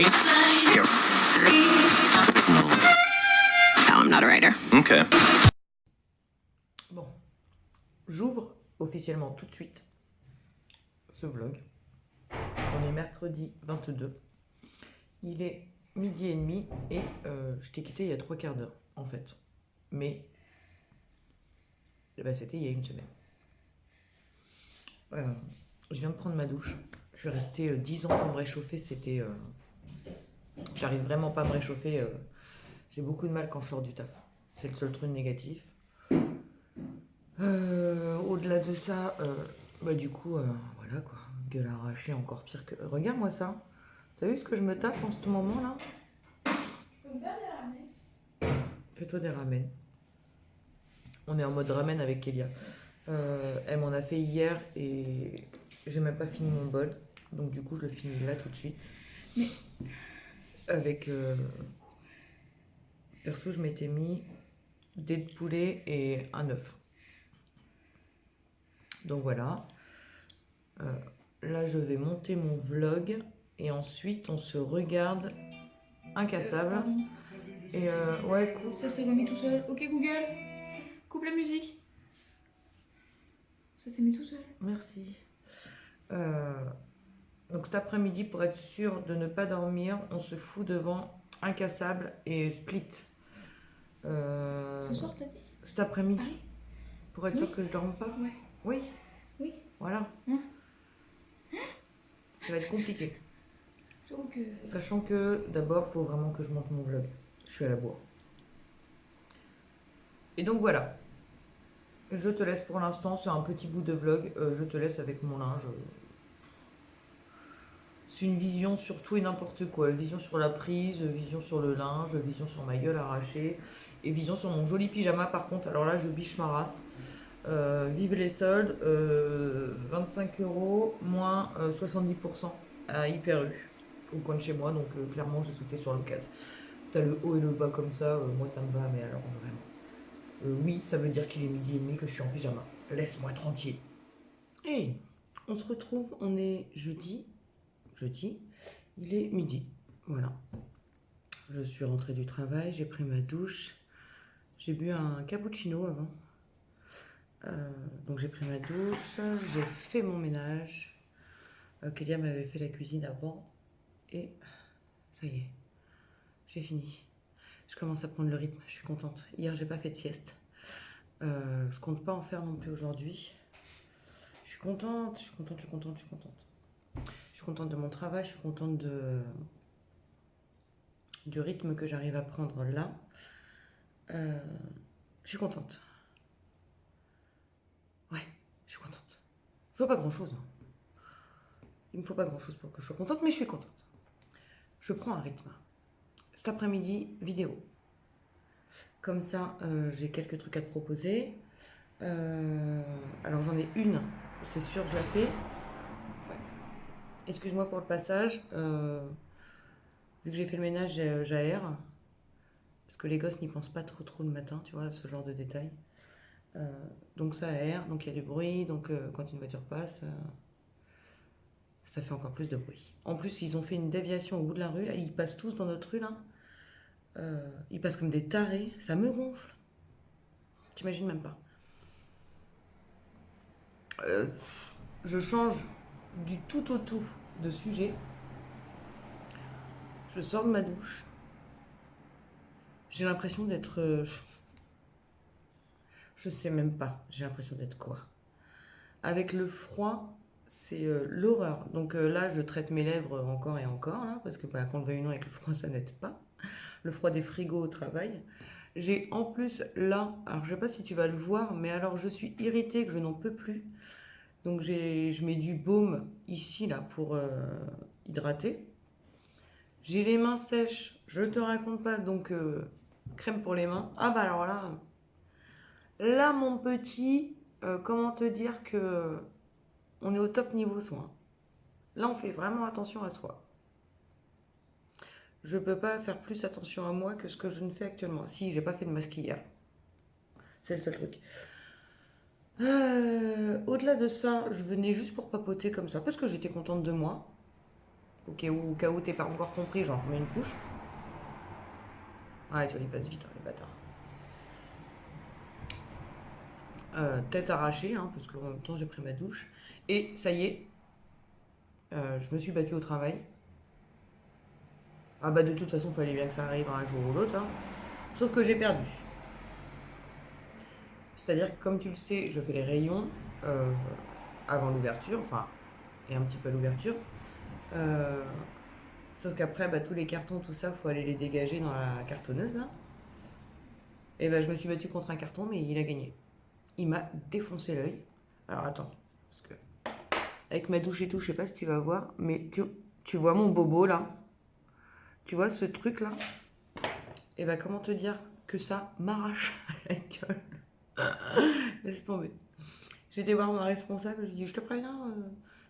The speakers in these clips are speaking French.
No, I'm not a writer. Okay. Bon, j'ouvre officiellement tout de suite ce vlog. On est mercredi 22. Il est 12h30 et je t'ai quitté il y a 3/4 d'heure en fait. Mais c'était il y a une semaine. Je viens de prendre ma douche. Je suis restée 10 ans pour me réchauffer. C'était. J'arrive vraiment pas à me réchauffer. J'ai beaucoup de mal quand je sors du taf. C'est le seul truc négatif. Au-delà de ça, du coup, voilà quoi. Gueule arrachée, encore pire que. Regarde-moi ça. T'as vu ce que je me tape en ce moment-là? Je peux me faire des ramen. Fais-toi des ramen. On est en mode ramen avec Kélia. Elle m'en a fait hier et j'ai même pas fini mon bol. Donc du coup, je le finis là tout de suite. Mais... Avec... Perso, je m'étais mis des de poulet et un œuf. Donc voilà. Là, je vais monter mon vlog. Et ensuite, on se regarde Incassable. Pardon. Et ouais, coupe. Ça s'est remis tout seul. Ok Google, coupe la musique. Ça s'est mis tout seul. Merci. Donc cet après-midi, pour être sûr de ne pas dormir, on se fout devant Incassable et Split. Ce soir t'as dit? Cet après-midi, pour être sûr que je dorme pas. Ouais. Oui. Oui. Voilà. Ça va être compliqué. J'avoue que... Sachant que d'abord, il faut vraiment que je monte mon vlog. Je suis à la bourre. Et donc voilà. Je te laisse pour l'instant, c'est un petit bout de vlog. Je te laisse avec mon linge. C'est une vision sur tout et n'importe quoi. Vision sur la prise, vision sur le linge, vision sur ma gueule arrachée. Et vision sur mon joli pyjama par contre. Alors là, je biche ma race. Vive les soldes. 25 € moins 70% à Hyper U. Au coin de chez moi. Donc clairement, j'ai sauté sur l'occasion. T'as le haut et le bas comme ça. Moi, ça me va. Mais alors vraiment. Oui, ça veut dire qu'il est 12h30 que je suis en pyjama. Laisse-moi tranquille. Et on se retrouve. On est jeudi. Il est midi, voilà. Je suis rentrée du travail, j'ai pris ma douche, j'ai bu un cappuccino avant. Donc j'ai pris ma douche, j'ai fait mon ménage. Kélia m'avait fait la cuisine avant et ça y est, j'ai fini. Je commence à prendre le rythme, je suis contente. Hier j'ai pas fait de sieste. Je compte pas en faire non plus aujourd'hui. Je suis contente. Je suis contente de mon travail, je suis contente du rythme que j'arrive à prendre là. Je suis contente. Ouais, je suis contente. Il faut pas grand-chose. Il me faut pas grand-chose pour que je sois contente, mais je suis contente. Je prends un rythme. Cet après-midi, vidéo. Comme ça, j'ai quelques trucs à te proposer. Alors j'en ai une, c'est sûr, je la fais. Ouais. Excuse-moi pour le passage. Vu que j'ai fait le ménage, j'aère. Parce que les gosses n'y pensent pas trop le matin, tu vois, ce genre de détails. Donc ça aère, donc il y a du bruit, donc quand une voiture passe, ça fait encore plus de bruit. En plus, ils ont fait une déviation au bout de la rue, ils passent tous dans notre rue là. Ils passent comme des tarés, ça me gonfle. T'imagines même pas. Je change du tout au tout de sujet. Je sors de ma douche. J'ai l'impression d'être... je sais même pas. J'ai l'impression d'être quoi? Avec le froid, c'est l'horreur. Donc là, je traite mes lèvres encore et encore, là, parce que qu'on le veuille ou non, avec le froid, ça n'aide pas. Le froid des frigos au travail. J'ai en plus là, alors je sais pas si tu vas le voir, mais alors je suis irritée que je n'en peux plus. Donc je mets du baume ici là pour hydrater. J'ai les mains sèches, je te raconte pas, donc crème pour les mains. Ah bah alors là mon petit, comment te dire que on est au top niveau soin. Là on fait vraiment attention à soi. Je peux pas faire plus attention à moi que ce que je ne fais actuellement. Si, j'ai pas fait de masque hier. C'est le seul truc. Au-delà de ça, je venais juste pour papoter comme ça, parce que j'étais contente de moi. Au cas où t'es pas encore compris, j'en remets une couche. Ouais, tu vois, ils passent vite, hein, les bâtards. Tête arrachée, hein, parce qu'en même temps j'ai pris ma douche. Et ça y est, je me suis battue au travail. Ah bah de toute façon, fallait bien que ça arrive un jour ou l'autre, hein. Sauf que j'ai perdu. C'est-à-dire que comme tu le sais, je fais les rayons euh, avant l'ouverture, enfin, et un petit peu à l'ouverture. Euh, Sauf qu'après, bah, tous les cartons, tout ça, faut aller les dégager dans la cartonneuse, là. Et bah, je me suis battue contre un carton, mais il a gagné. Il m'a défoncé l'œil. Alors attends, parce que avec ma douche et tout, je sais pas si tu vas voir, mais tu vois mon bobo là. Tu vois ce truc là. Et bah comment te dire que ça m'arrache la gueule. Laisse tomber. J'étais voir ma responsable, je lui dis je te préviens,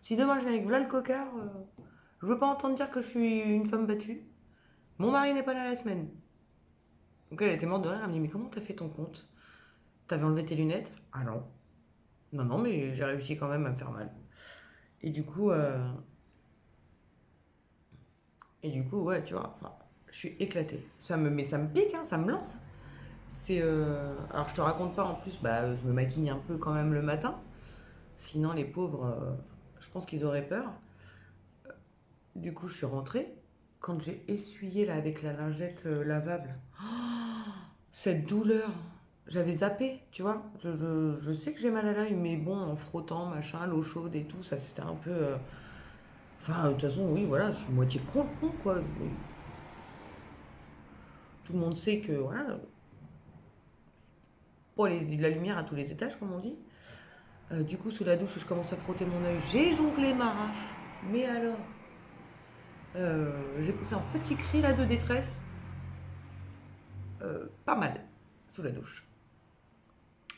si demain je viens avec Vlad le cocard, je veux pas entendre dire que je suis une femme battue. Mon mari n'est pas là la semaine. Donc elle était morte de rire, elle me dit mais comment t'as fait ton compte? T'avais enlevé tes lunettes? Ah non. Non, non, mais j'ai réussi quand même à me faire mal. Et du coup, ouais, tu vois, enfin, je suis éclatée. Mais ça me pique, hein, ça me lance. Alors je te raconte pas en plus, bah, je me maquille un peu quand même le matin. Sinon, les pauvres, je pense qu'ils auraient peur. Du coup, je suis rentrée. Quand j'ai essuyé là avec la lingette lavable, cette douleur, j'avais zappé, tu vois. Je sais que j'ai mal à l'œil, mais bon, en frottant, machin, l'eau chaude et tout, ça c'était un peu. Enfin, de toute façon, oui, voilà, je suis moitié con, quoi. Tout le monde sait que, voilà, pas la lumière à tous les étages, comme on dit. Du coup, sous la douche, je commence à frotter mon œil. J'ai jonglé ma race. Mais alors, j'ai poussé un petit cri là de détresse. Pas mal, sous la douche.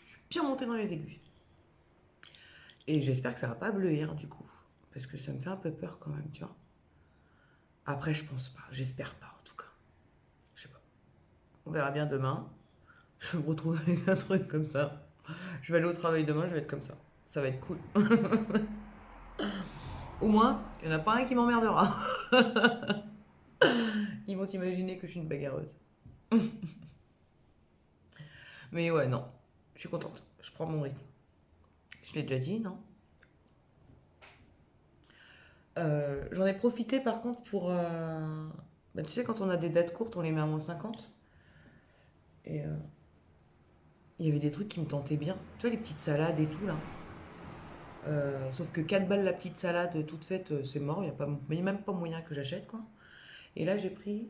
Je suis bien montée dans les aigus. Et j'espère que ça va pas bleuir, du coup. Parce que ça me fait un peu peur quand même, tu vois. Après, je pense pas. J'espère pas, en tout cas. Je sais pas. On verra bien demain. Je vais me retrouver avec un truc comme ça. Je vais aller au travail demain, je vais être comme ça. Ça va être cool. Au moins, il n'y en a pas un qui m'emmerdera. Ils vont s'imaginer que je suis une bagarreuse. Mais ouais, non. Je suis contente. Je prends mon rythme. Je l'ai déjà dit, non? J'en ai profité par contre pour. Bah, tu sais, quand on a des dates courtes, on les met à -50. Et il y avait des trucs qui me tentaient bien. Tu vois, les petites salades et tout là. Sauf que 4 balles la petite salade toute faite, c'est mort. Il n'y a même pas moyen que j'achète quoi. Et là, j'ai pris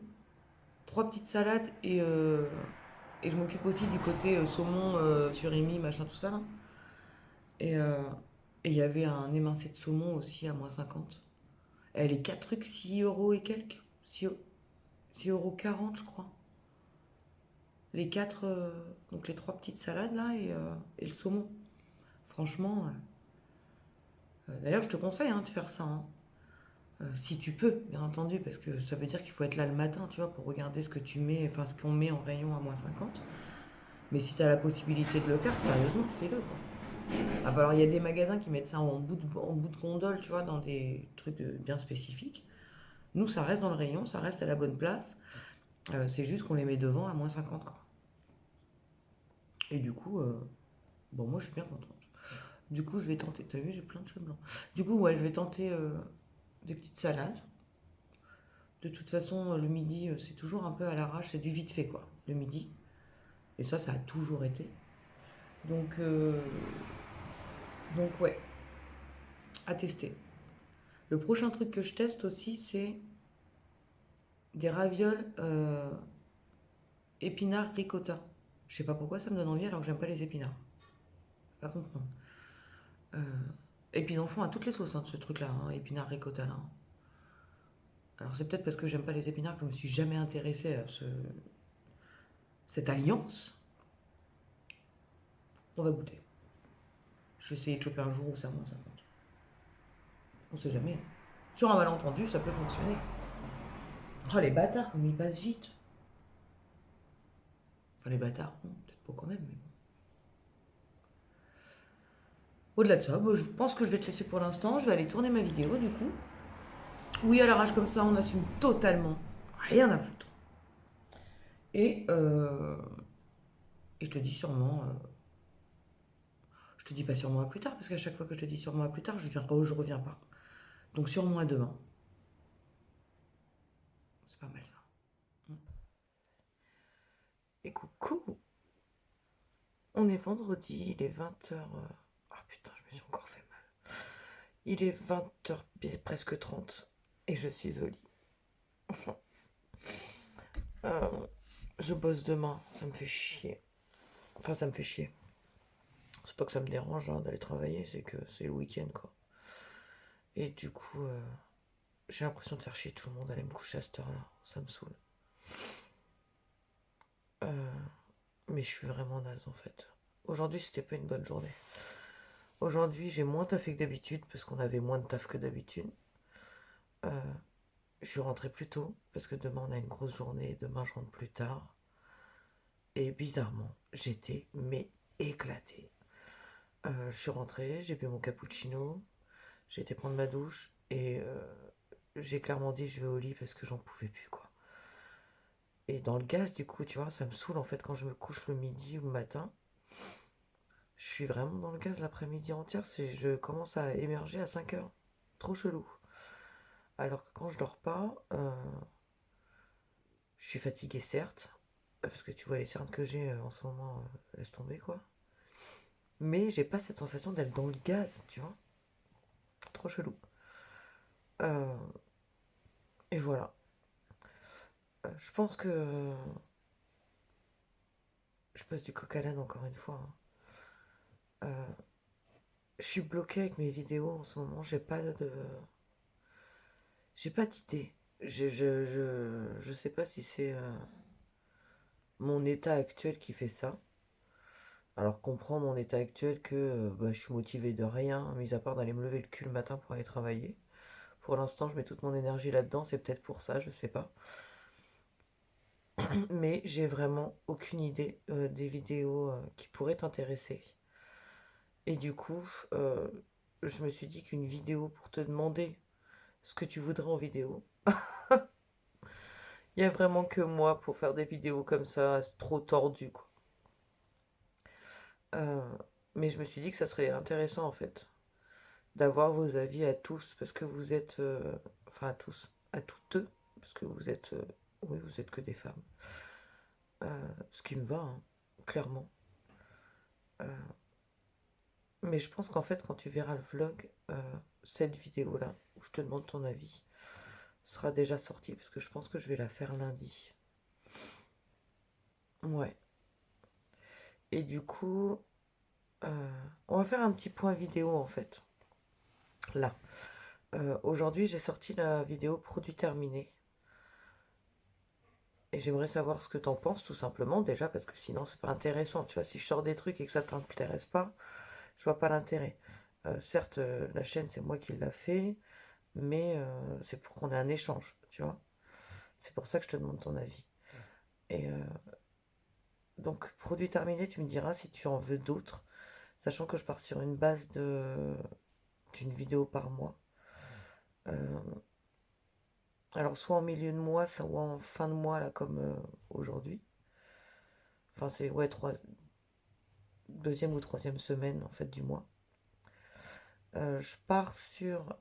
3 petites salades et je m'occupe aussi du côté saumon, surimi, machin, tout ça là. Et et il y avait un émincé de saumon aussi à -50. Les 4 trucs, 6 euros et quelques. 6 € 40, je crois. Les 4, donc les 3 petites salades là et le saumon. Franchement, d'ailleurs, je te conseille hein, de faire ça, hein. Si tu peux, bien entendu, parce que ça veut dire qu'il faut être là le matin, tu vois, pour regarder ce que tu mets, enfin ce qu'on met en rayon à -50. Mais si tu as la possibilité de le faire, sérieusement, fais-le, quoi. Ah bah alors, il y a des magasins qui mettent ça en bout de gondole, tu vois, dans des trucs bien spécifiques. Nous, ça reste dans le rayon, ça reste à la bonne place. C'est juste qu'on les met devant à -50, quoi. Et du coup, bon, moi, je suis bien contente. Du coup, je vais tenter. T'as vu, j'ai plein de cheveux blancs. Du coup, ouais, je vais tenter des petites salades. De toute façon, le midi, c'est toujours un peu à l'arrache, c'est du vite fait, quoi, le midi. Et ça a toujours été. Donc, euh, donc ouais, à tester. Le prochain truc que je teste aussi, c'est des ravioles épinards ricotta. Je sais pas pourquoi ça me donne envie alors que j'aime pas les épinards. Pas comprendre. Euh, et puis ils en font à toutes les sauces, hein, ce truc-là, hein, épinards ricotta là. Alors c'est peut-être parce que j'aime pas les épinards que je me suis jamais intéressée à cette alliance. On va goûter. Je vais essayer de choper un jour où c'est à -50. On sait jamais. Sur un malentendu, ça peut fonctionner. Oh, les bâtards, comme ils passent vite. Enfin, les bâtards, bon, peut-être pas quand même, mais bon. Au-delà de ça, bon, je pense que je vais te laisser pour l'instant. Je vais aller tourner ma vidéo, du coup. Oui, à l'arrache comme ça, on assume totalement. Rien à foutre. Et, euh, et je te dis sûrement. Je te dis pas sûrement à plus tard, parce qu'à chaque fois que je te dis sûrement à plus tard, je reviens pas. Donc sûrement à demain. C'est pas mal ça. Et coucou. On est vendredi, il est 20h. Ah putain, je me suis encore fait mal. Il est 20h, presque 30. Et je suis au lit. Euh, je bosse demain, ça me fait chier. Enfin, ça me fait chier. C'est pas que ça me dérange hein, d'aller travailler, c'est que c'est le week-end quoi. Et du coup, j'ai l'impression de faire chier tout le monde, aller me coucher à cette heure-là. Ça me saoule. Euh, mais je suis vraiment naze en fait. Aujourd'hui, c'était pas une bonne journée. Aujourd'hui, j'ai moins taffé que d'habitude parce qu'on avait moins de taf que d'habitude. Euh, je suis rentré plus tôt parce que demain on a une grosse journée et demain je rentre plus tard. Et bizarrement, j'étais mais éclatée. Je suis rentré, j'ai bu mon cappuccino, j'ai été prendre ma douche et j'ai clairement dit je vais au lit parce que j'en pouvais plus quoi. Et dans le gaz du coup, tu vois, ça me saoule en fait quand je me couche le midi ou le matin. Je suis vraiment dans le gaz l'après-midi entière, je commence à émerger à 5 heures. Trop chelou. Alors que quand je dors pas, je suis fatiguée certes, parce que tu vois les cernes que j'ai en ce moment, laisse tomber quoi. Mais j'ai pas cette sensation d'être dans le gaz, tu vois. Trop chelou. Euh, et voilà. Je pense que je passe du coq à l'âne encore une fois, hein. Je suis bloquée avec mes vidéos en ce moment, j'ai pas d'idée. Je sais pas si c'est mon état actuel qui fait ça. Alors comprends mon état actuel que bah, je suis motivée de rien, mis à part d'aller me lever le cul le matin pour aller travailler. Pour l'instant, je mets toute mon énergie là-dedans, c'est peut-être pour ça, je sais pas. Mais j'ai vraiment aucune idée des vidéos qui pourraient t'intéresser. Et du coup, je me suis dit qu'une vidéo pour te demander ce que tu voudrais en vidéo, il y a vraiment que moi pour faire des vidéos comme ça, c'est trop tordu quoi. Euh, mais je me suis dit que ça serait intéressant en fait d'avoir vos avis à tous parce que vous êtes, enfin à tous, à toutes, parce que vous êtes, oui, vous êtes que des femmes. Ce qui me va, hein, clairement. Mais je pense qu'en fait, quand tu verras le vlog, cette vidéo-là, où je te demande ton avis, sera déjà sortie parce que je pense que je vais la faire lundi. Ouais. Et du coup, on va faire un petit point vidéo en fait. Là. Aujourd'hui, j'ai sorti la vidéo produit terminé. Et j'aimerais savoir ce que t'en penses tout simplement déjà parce que sinon c'est pas intéressant. Tu vois, si je sors des trucs et que ça t'intéresse pas, je vois pas l'intérêt. Certes, la chaîne c'est moi qui l'a fait, mais c'est pour qu'on ait un échange, tu vois. C'est pour ça que je te demande ton avis. Et donc, produit terminé, tu me diras si tu en veux d'autres, sachant que je pars sur une base d'une vidéo par mois. Euh, alors, soit en milieu de mois, soit en fin de mois, là, comme aujourd'hui. Enfin, c'est, ouais, deuxième ou troisième semaine, en fait, du mois. Je pars sur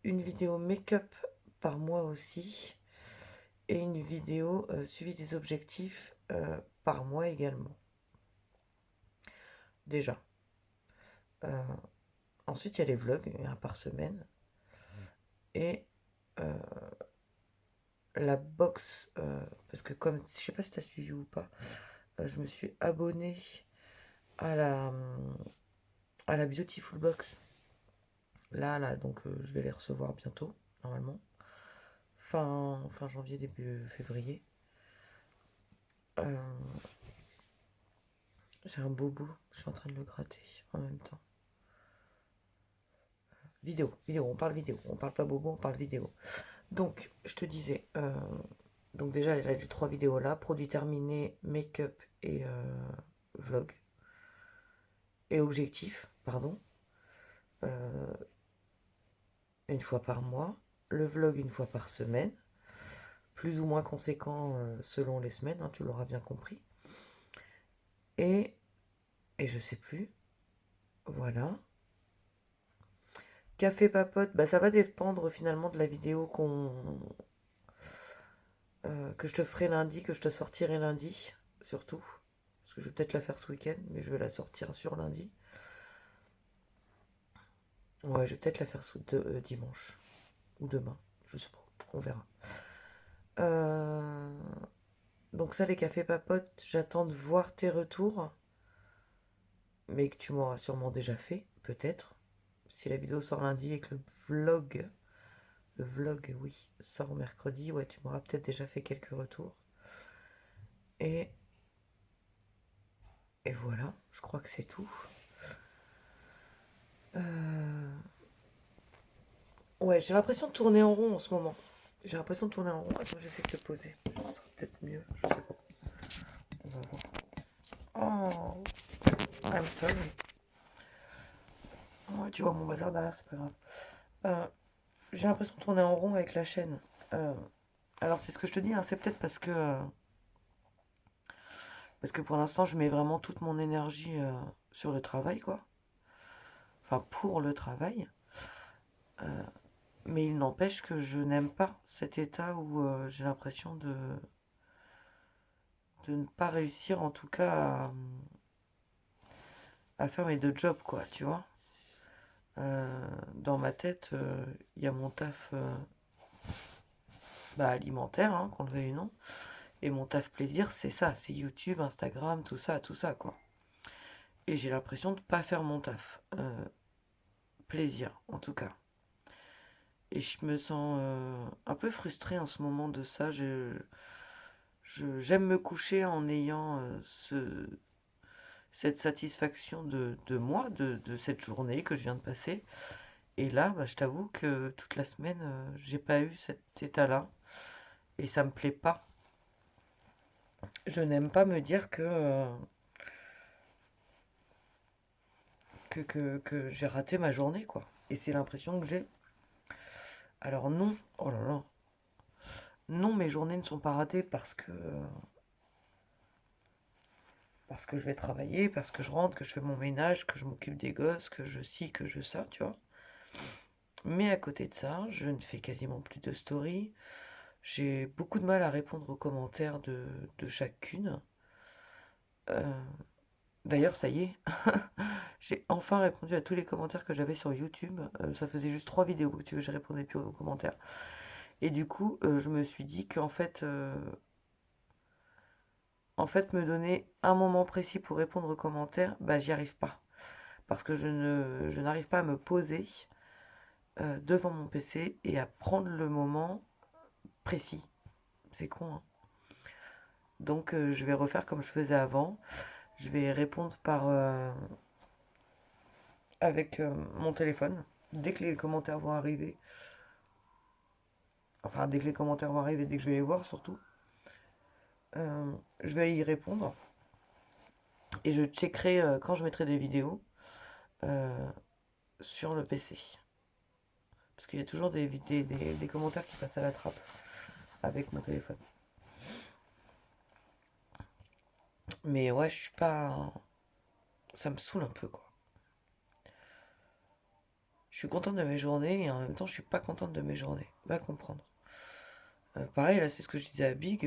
une vidéo make-up par mois aussi. Et une vidéo suivi des objectifs par mois également. Déjà. Euh, Ensuite, il y a les vlogs, un par semaine. Et euh, la box, parce que comme, je sais pas si tu as suivi ou pas, je me suis abonnée à la Beautiful Box. Là, donc je vais les recevoir bientôt, normalement. Fin janvier, début février. Euh, j'ai un bobo, je suis en train de le gratter en même temps. Vidéo, on parle pas bobo, on parle vidéo. Donc, je te disais, donc déjà, j'ai les 3 vidéos là, produit terminé, make-up et vlog. Et objectif, pardon. Euh, une fois par mois, le vlog une fois par semaine, plus ou moins conséquent selon les semaines, hein, tu l'auras bien compris. Et, et je sais plus, voilà. Café papote, bah ça va dépendre finalement de la vidéo que je te ferai lundi, que je te sortirai lundi, surtout. Parce que je vais peut-être la faire ce week-end, mais je vais la sortir sur lundi. Ouais, je vais peut-être la faire dimanche. Ou demain, je sais pas, on verra. Euh, Donc ça, les cafés papotes, j'attends de voir tes retours. Mais que tu m'auras sûrement déjà fait, peut-être. Si la vidéo sort lundi et que le vlog, oui, sort mercredi, ouais, tu m'auras peut-être déjà fait quelques retours. Et, et voilà, je crois que c'est tout. Ouais, j'ai l'impression de tourner en rond en ce moment. J'ai l'impression de tourner en rond. Attends, j'essaie de te poser. Ça sera peut-être mieux, je sais pas. On va voir. Oh, I'm sorry. Ouais, tu vois mon bazar derrière, c'est pas grave. Euh, j'ai l'impression de tourner en rond avec la chaîne. Euh, alors c'est ce que je te dis, hein, c'est peut-être parce que pour l'instant je mets vraiment toute mon énergie sur le travail, quoi. Enfin pour le travail. Mais il n'empêche que je n'aime pas cet état où j'ai l'impression de ne pas réussir en tout cas à faire mes deux jobs, quoi, tu vois. Dans ma tête, il y a mon taf alimentaire, hein, qu'on le veuille ou non. Et mon taf plaisir, c'est ça, c'est YouTube, Instagram, tout ça, quoi. Et j'ai l'impression de pas faire mon taf. Plaisir, en tout cas. Et je me sens un peu frustrée en ce moment de ça. J'aime me coucher en ayant cette satisfaction de moi, de cette journée que je viens de passer. Et là, bah, je t'avoue que toute la semaine, j'ai pas eu cet état-là. Et ça me plaît pas. Je n'aime pas me dire que j'ai raté ma journée, quoi. Et c'est l'impression que j'ai. Alors non, oh là là, non, mes journées ne sont pas ratées parce que je vais travailler, parce que je rentre, que je fais mon ménage, que je m'occupe des gosses, que je ci, que je ça, tu vois. Mais à côté de ça, je ne fais quasiment plus de stories. J'ai beaucoup de mal à répondre aux commentaires de chacune. Euh, D'ailleurs, ça y est, j'ai enfin répondu à tous les commentaires que j'avais sur YouTube. Ça faisait juste 3 vidéos que je répondais plus aux commentaires. Et du coup, je me suis dit qu'en fait, me donner un moment précis pour répondre aux commentaires, bah, j'y arrive pas. Parce que je n'arrive pas à me poser devant mon PC et à prendre le moment précis. C'est con, hein. Donc, je vais refaire comme je faisais avant. Je vais répondre avec mon téléphone. Dès que les commentaires vont arriver, enfin, dès que les commentaires vont arriver, dès que je vais les voir surtout, je vais y répondre. Et je checkerai quand je mettrai des vidéos euh, sur le PC. Parce qu'il y a toujours des commentaires qui passent à la trappe avec mon téléphone. Mais ouais, je suis pas. Ça me saoule un peu, quoi. Je suis contente de mes journées et en même temps, je suis pas contente de mes journées. Va comprendre. Pareil, là, c'est ce que je disais à Big.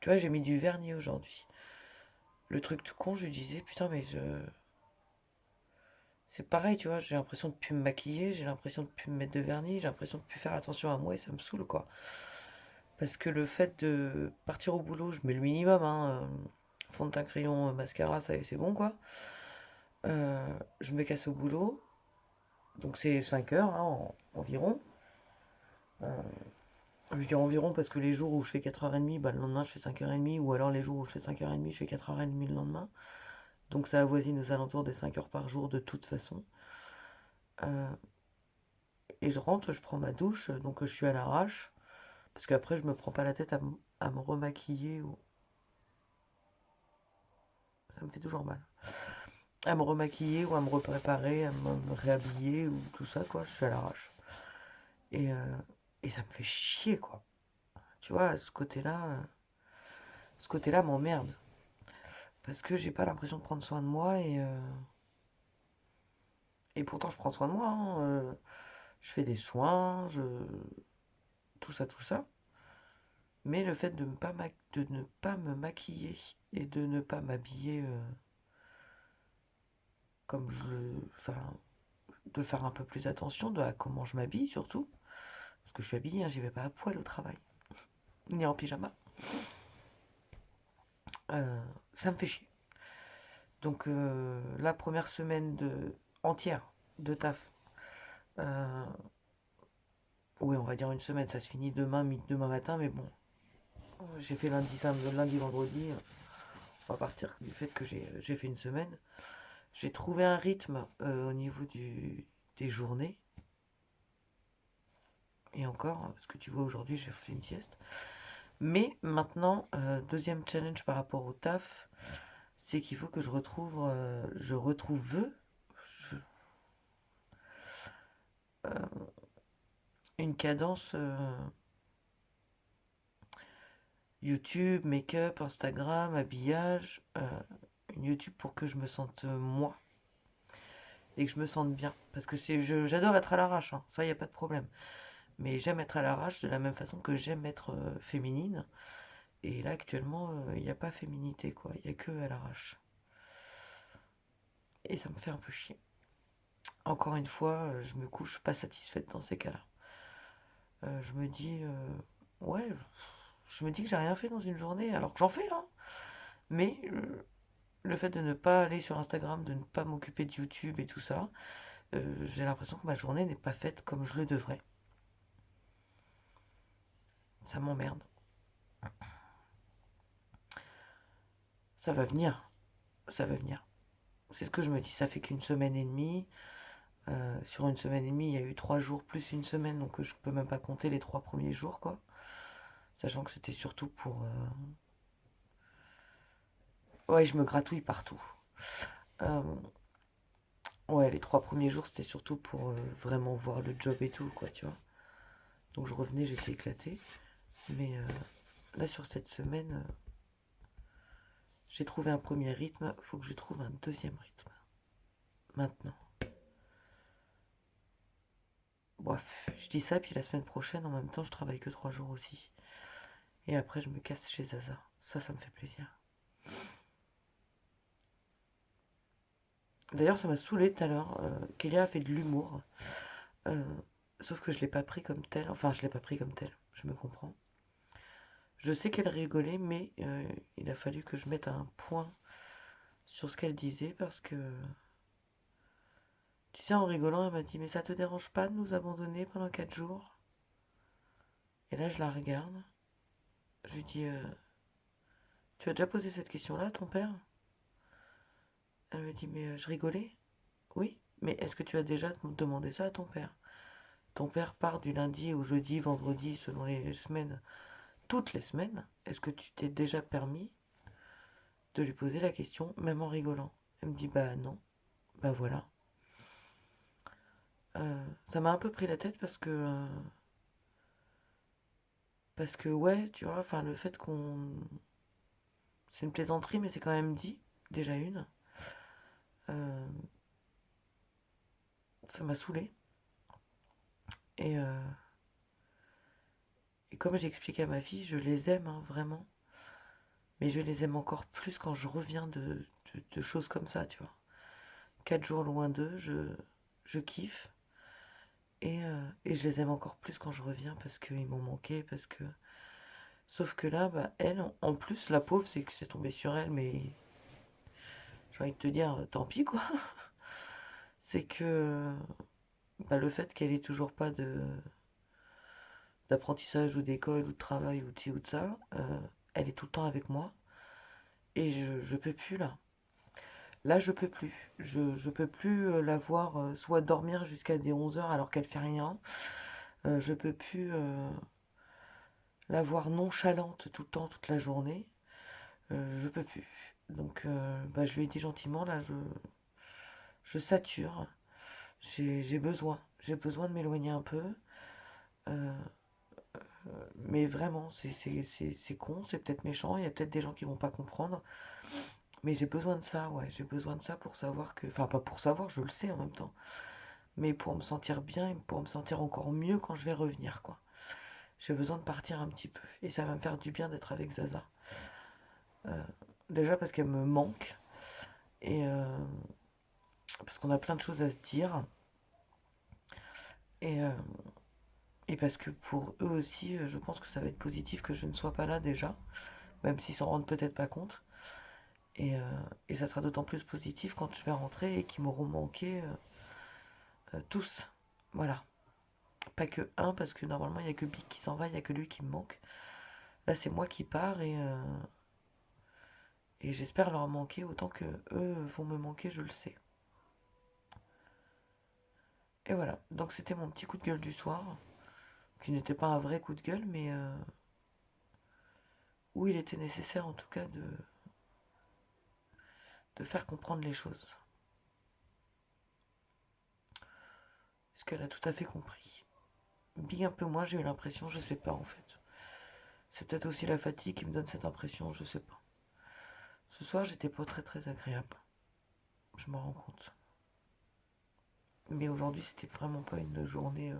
Tu vois, j'ai mis du vernis aujourd'hui. Le truc tout con, je lui disais, putain, mais je. C'est pareil, tu vois, j'ai l'impression de plus me maquiller, j'ai l'impression de plus me mettre de vernis, j'ai l'impression de plus faire attention à moi et ça me saoule, quoi. Parce que le fait de partir au boulot, je mets le minimum, hein. Fond de teint, crayon, mascara, ça c'est bon, quoi. Je me casse au boulot, donc c'est 5 heures, hein, environ. Je dis environ parce que les jours où je fais 4h30, bah, le lendemain je fais 5h30, ou alors les jours où je fais 5h30, je fais 4h30 le lendemain. Donc ça avoisine aux alentours des 5 heures par jour de toute façon. Euh, et je rentre, je prends ma douche, donc je suis à l'arrache. Parce qu'après je me prends pas la tête à me remaquiller. Ça me fait toujours mal. À me remaquiller ou à me repréparer, à me réhabiller ou tout ça, quoi. Je suis à l'arrache. Et, et ça me fait chier, quoi. Tu vois, ce côté-là m'emmerde. Parce que j'ai pas l'impression de prendre soin de moi et pourtant je prends soin de moi, hein. Je fais des soins, tout ça, tout ça. Mais le fait de ne pas me maquiller et de ne pas m'habiller comme enfin, de faire un peu plus attention à comment je m'habille surtout. Parce que je suis habillée, hein, j'y vais pas à poil au travail, ni en pyjama. Euh, Ça me fait chier. Donc la première semaine entière de taf, euh, oui on va dire une semaine, ça se finit demain matin, mais bon, j'ai fait lundi, vendredi, on va partir du fait que j'ai fait une semaine. J'ai trouvé un rythme au niveau des journées, et encore, parce que tu vois aujourd'hui j'ai fait une sieste. Mais maintenant, deuxième challenge par rapport au taf, c'est qu'il faut que je retrouve je- une cadence YouTube, make-up, Instagram, habillage, une YouTube pour que je me sente moi et que je me sente bien. Parce que j'adore être à l'arrache, hein, ça y a pas de problème. Mais j'aime être à l'arrache de la même façon que j'aime être féminine. Et là actuellement, il n'y a pas féminité quoi, il n'y a que à l'arrache. Et ça me fait un peu chier. Encore une fois, je me couche pas satisfaite dans ces cas-là. Je me dis, ouais, je me dis que j'ai rien fait dans une journée, alors que j'en fais, hein. Mais le fait de ne pas aller sur Instagram, de ne pas m'occuper de YouTube et tout ça, j'ai l'impression que ma journée n'est pas faite comme je le devrais. Ça m'emmerde. Ça va venir, ça va venir. C'est ce que je me dis, ça fait qu'une semaine et demie. Sur une semaine et demie, il y a eu 3 jours plus une semaine, donc je peux même pas compter les 3 premiers jours, quoi. Sachant que c'était surtout pour... Ouais, je me gratouille partout. Euh, Ouais, les 3 premiers jours, c'était surtout pour vraiment voir le job et tout, quoi, tu vois. Donc je revenais, j'étais éclatée. Mais là, sur cette semaine, j'ai trouvé un premier rythme, faut que je trouve un deuxième rythme. Maintenant. Bref, je dis ça, puis la semaine prochaine, en même temps, je travaille que 3 jours aussi. Et après, je me casse chez Zaza. Ça me fait plaisir. D'ailleurs, ça m'a saoulé tout à l'heure. Kélia a fait de l'humour. Euh, Sauf que je l'ai pas pris comme tel. Enfin, je l'ai pas pris comme tel. Je me comprends. Je sais qu'elle rigolait, mais il a fallu que je mette un point sur ce qu'elle disait parce que, tu sais, en rigolant, elle m'a dit, mais ça te dérange pas de nous abandonner pendant 4 jours? Et là, je la regarde. Je lui dis, tu as déjà posé cette question-là à ton père? Elle me dit, mais je rigolais. Oui, mais est-ce que tu as déjà demandé ça à ton père? Ton père part du lundi au jeudi, vendredi, selon les semaines, toutes les semaines. Est-ce que tu t'es déjà permis de lui poser la question, même en rigolant? Elle me dit, bah non, bah voilà. Ça m'a un peu pris la tête parce que ouais, tu vois, enfin le fait qu'on... C'est une plaisanterie, mais c'est quand même dit, déjà une. Euh, Ça m'a saoulé. Et, euh, et comme j'ai expliqué à ma fille, je les aime, hein, vraiment. Mais je les aime encore plus quand je reviens de choses comme ça, tu vois. 4 jours loin d'eux, je kiffe. Et je les aime encore plus quand je reviens parce qu'ils m'ont manqué, parce que... Sauf que là, bah, elle, en plus, la pauvre, c'est que c'est tombé sur elle, mais j'ai envie de te dire, tant pis, quoi. C'est que bah, le fait qu'elle ait toujours pas d'apprentissage ou d'école ou de travail ou de ci ou de ça, elle est tout le temps avec moi. Et je peux plus, là. Là, je peux plus. Je peux plus la voir soit dormir jusqu'à des 11 heures alors qu'elle fait rien. Je peux plus la voir nonchalante tout le temps, toute la journée. Je peux plus. Donc, bah, je lui ai dit gentiment, là, je sature. J'ai besoin. J'ai besoin de m'éloigner un peu. Euh, mais vraiment, c'est con, c'est peut-être méchant, il y a peut-être des gens qui vont pas comprendre. Mais j'ai besoin de ça, ouais, j'ai besoin de ça pour savoir que... Enfin, pas pour savoir, je le sais en même temps. Mais pour me sentir bien et pour me sentir encore mieux quand je vais revenir, quoi. J'ai besoin de partir un petit peu. Et ça va me faire du bien d'être avec Zaza. Déjà parce qu'elle me manque. Et parce qu'on a plein de choses à se dire. Et, euh, et parce que pour eux aussi, je pense que ça va être positif que je ne sois pas là déjà. Même s'ils s'en rendent peut-être pas compte. Et, euh, et ça sera d'autant plus positif quand je vais rentrer et qu'ils m'auront manqué tous. Voilà. Pas que un, parce que normalement il n'y a que Big qui s'en va, il n'y a que lui qui me manque. Là c'est moi qui pars et j'espère leur manquer autant que eux vont me manquer, je le sais. Et voilà, donc c'était mon petit coup de gueule du soir, qui n'était pas un vrai coup de gueule, mais où il était nécessaire en tout cas de faire comprendre les choses. Ce qu'elle a tout à fait compris. Big un peu moins, j'ai eu l'impression, je sais pas en fait. C'est peut-être aussi la fatigue qui me donne cette impression, je sais pas. Ce soir j'étais pas très très agréable, je m'en rends compte. Mais aujourd'hui c'était vraiment pas une journée...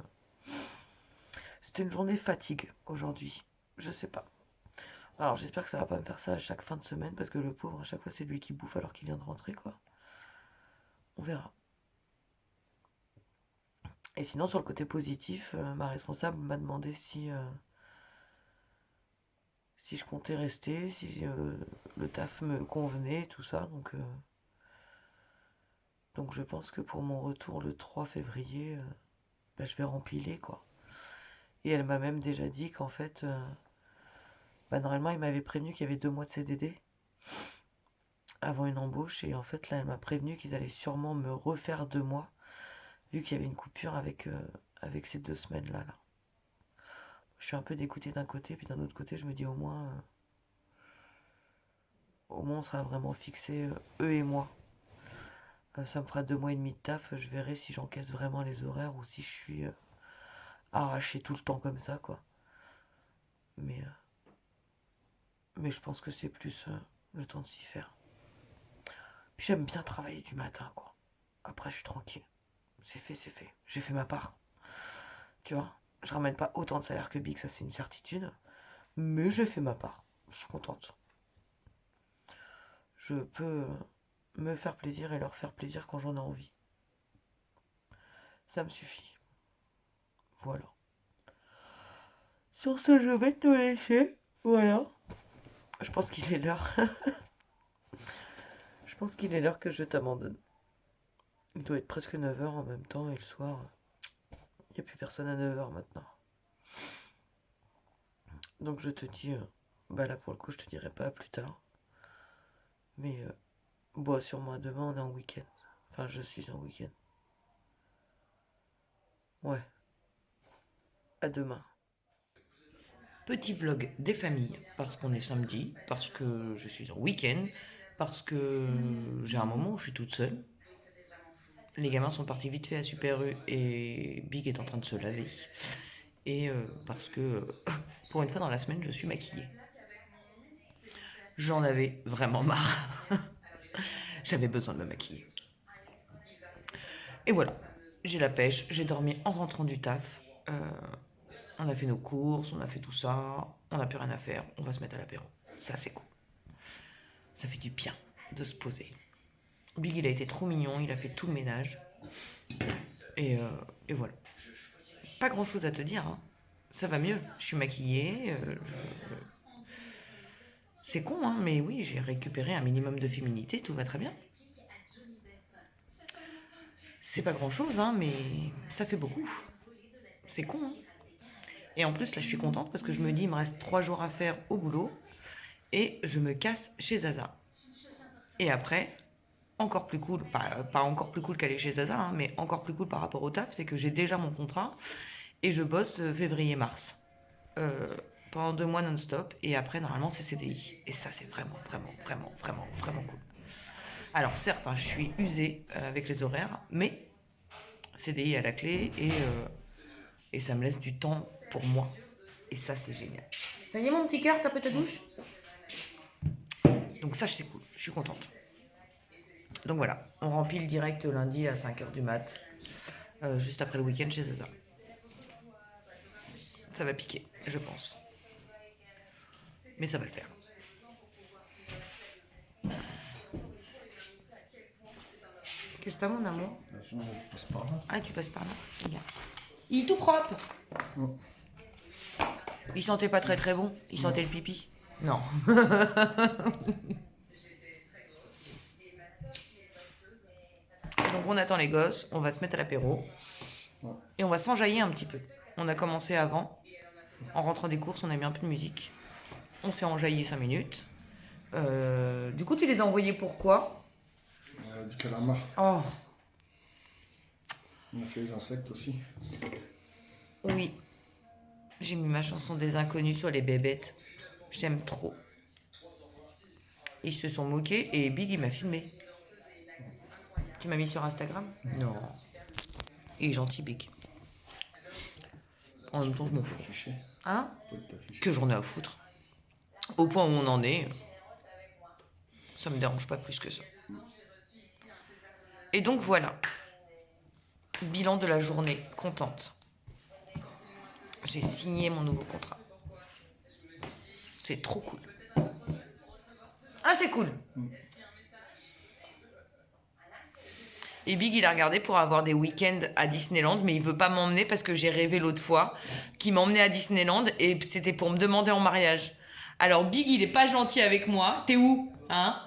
C'était une journée fatigue aujourd'hui, je sais pas. Alors j'espère que ça va pas me faire ça à chaque fin de semaine parce que le pauvre à chaque fois c'est lui qui bouffe alors qu'il vient de rentrer quoi. On verra. Et sinon sur le côté positif, ma responsable m'a demandé si je comptais rester, si le taf me convenait, tout ça. Donc je pense que pour mon retour le 3 février, bah, je vais rempiler quoi. Et elle m'a même déjà dit qu'en fait, bah, normalement il m'avait prévenu qu'il y avait 2 mois de CDD avant une embauche et en fait là elle m'a prévenu qu'ils allaient sûrement me refaire 2 mois vu qu'il y avait une coupure avec ces 2 semaines là. Je suis un peu dégoûtée d'un côté puis d'un autre côté je me dis au moins on sera vraiment fixés eux et moi. Ça me fera 2 mois et demi de taf, je verrai si j'encaisse vraiment les horaires ou si je suis arraché tout le temps comme ça quoi. Mais, mais je pense que c'est plus le temps de s'y faire. Puis j'aime bien travailler du matin quoi. Après je suis tranquille. C'est fait, c'est fait. J'ai fait ma part. Tu vois, je ramène pas autant de salaire que Big, ça c'est une certitude. Mais j'ai fait ma part. Je suis contente. Je peux me faire plaisir et leur faire plaisir quand j'en ai envie. Ça me suffit. Voilà. Sur ce, je vais te laisser. Voilà. Je pense qu'il est l'heure. Je pense qu'il est l'heure que je t'abandonne. Il doit être presque 9 h en même temps et le soir, il n'y a plus personne à 9 h maintenant. Donc je te dis, bah là pour le coup, je te dirai pas plus tard. Mais bon, sûrement demain, on est en week-end. Enfin, je suis en week-end. Ouais, à demain. Petit vlog des familles, parce qu'on est samedi, parce que je suis en week-end, parce que j'ai un moment où je suis toute seule. Les gamins sont partis vite fait à Super U et Big est en train de se laver. Et parce que pour une fois dans la semaine, je suis maquillée. J'en avais vraiment marre. J'avais besoin de me maquiller. Et voilà, j'ai la pêche, j'ai dormi en rentrant du taf. On a fait nos courses, on a fait tout ça, on n'a plus rien à faire, on va se mettre à l'apéro. Ça c'est cool. Ça fait du bien de se poser. Big il a été trop mignon, il a fait tout le ménage. Et voilà. Pas grand chose à te dire, hein. Ça va mieux, je suis maquillée. C'est con, hein, mais oui, j'ai récupéré un minimum de féminité, tout va très bien. C'est pas grand chose, hein, mais ça fait beaucoup. C'est con, hein. Et en plus, là, je suis contente parce que je me dis, il me reste 3 jours à faire au boulot et je me casse chez Zaza. Et après, encore plus cool, pas encore plus cool qu'aller chez Zaza, hein, mais encore plus cool par rapport au taf, c'est que j'ai déjà mon contrat et je bosse février-mars. Euh, Pendant 2 mois non-stop et après, normalement, c'est CDI. Et ça, c'est vraiment, vraiment, vraiment, vraiment, vraiment cool. Alors, certes, hein, je suis usée avec les horaires, mais CDI à la clé et ça me laisse du temps pour moi. Et ça, c'est génial. Ça y est, mon petit cœur, t'as pris ta douche? Donc ça, c'est cool. Je suis contente. Donc voilà, on remplit le direct lundi à 5h du mat. Juste après le week-end chez Zaza. Ça va piquer, je pense. Mais ça va le faire. Qu'est-ce que t'as, mon amour? Je passe par là. Ah, tu passes par là. Regarde. Il est tout propre. Il sentait pas très très bon. Il sentait le pipi. Non. Donc on attend les gosses, on va se mettre à l'apéro. Et on va s'enjailler un petit peu. On a commencé avant. En rentrant des courses, on a mis un peu de musique. On s'est enjaillé 5 minutes. Du coup, tu les as envoyés pourquoi? Du calamar. Oh, On a fait les insectes aussi. oui. J'ai mis ma chanson des inconnus sur les bébêtes. J'aime trop. Ils se sont moqués et Big, il m'a filmé. Tu m'as mis sur Instagram? Non. Il est gentil, Big. En même temps, je m'en fous. Affiché. Hein? Pas de t'afficher. Que j'en ai à foutre. Au point où on en est, ça me dérange pas plus que ça. Et donc voilà. Bilan de la journée. Contente. J'ai signé mon nouveau contrat. C'est trop cool. Ah, c'est cool. Et Big, il a regardé pour avoir des week-ends à Disneyland, mais il veut pas m'emmener parce que j'ai rêvé l'autre fois qu'il m'emmenait à Disneyland et c'était pour me demander en mariage. Alors Big, il est pas gentil avec moi. T'es où? Hein?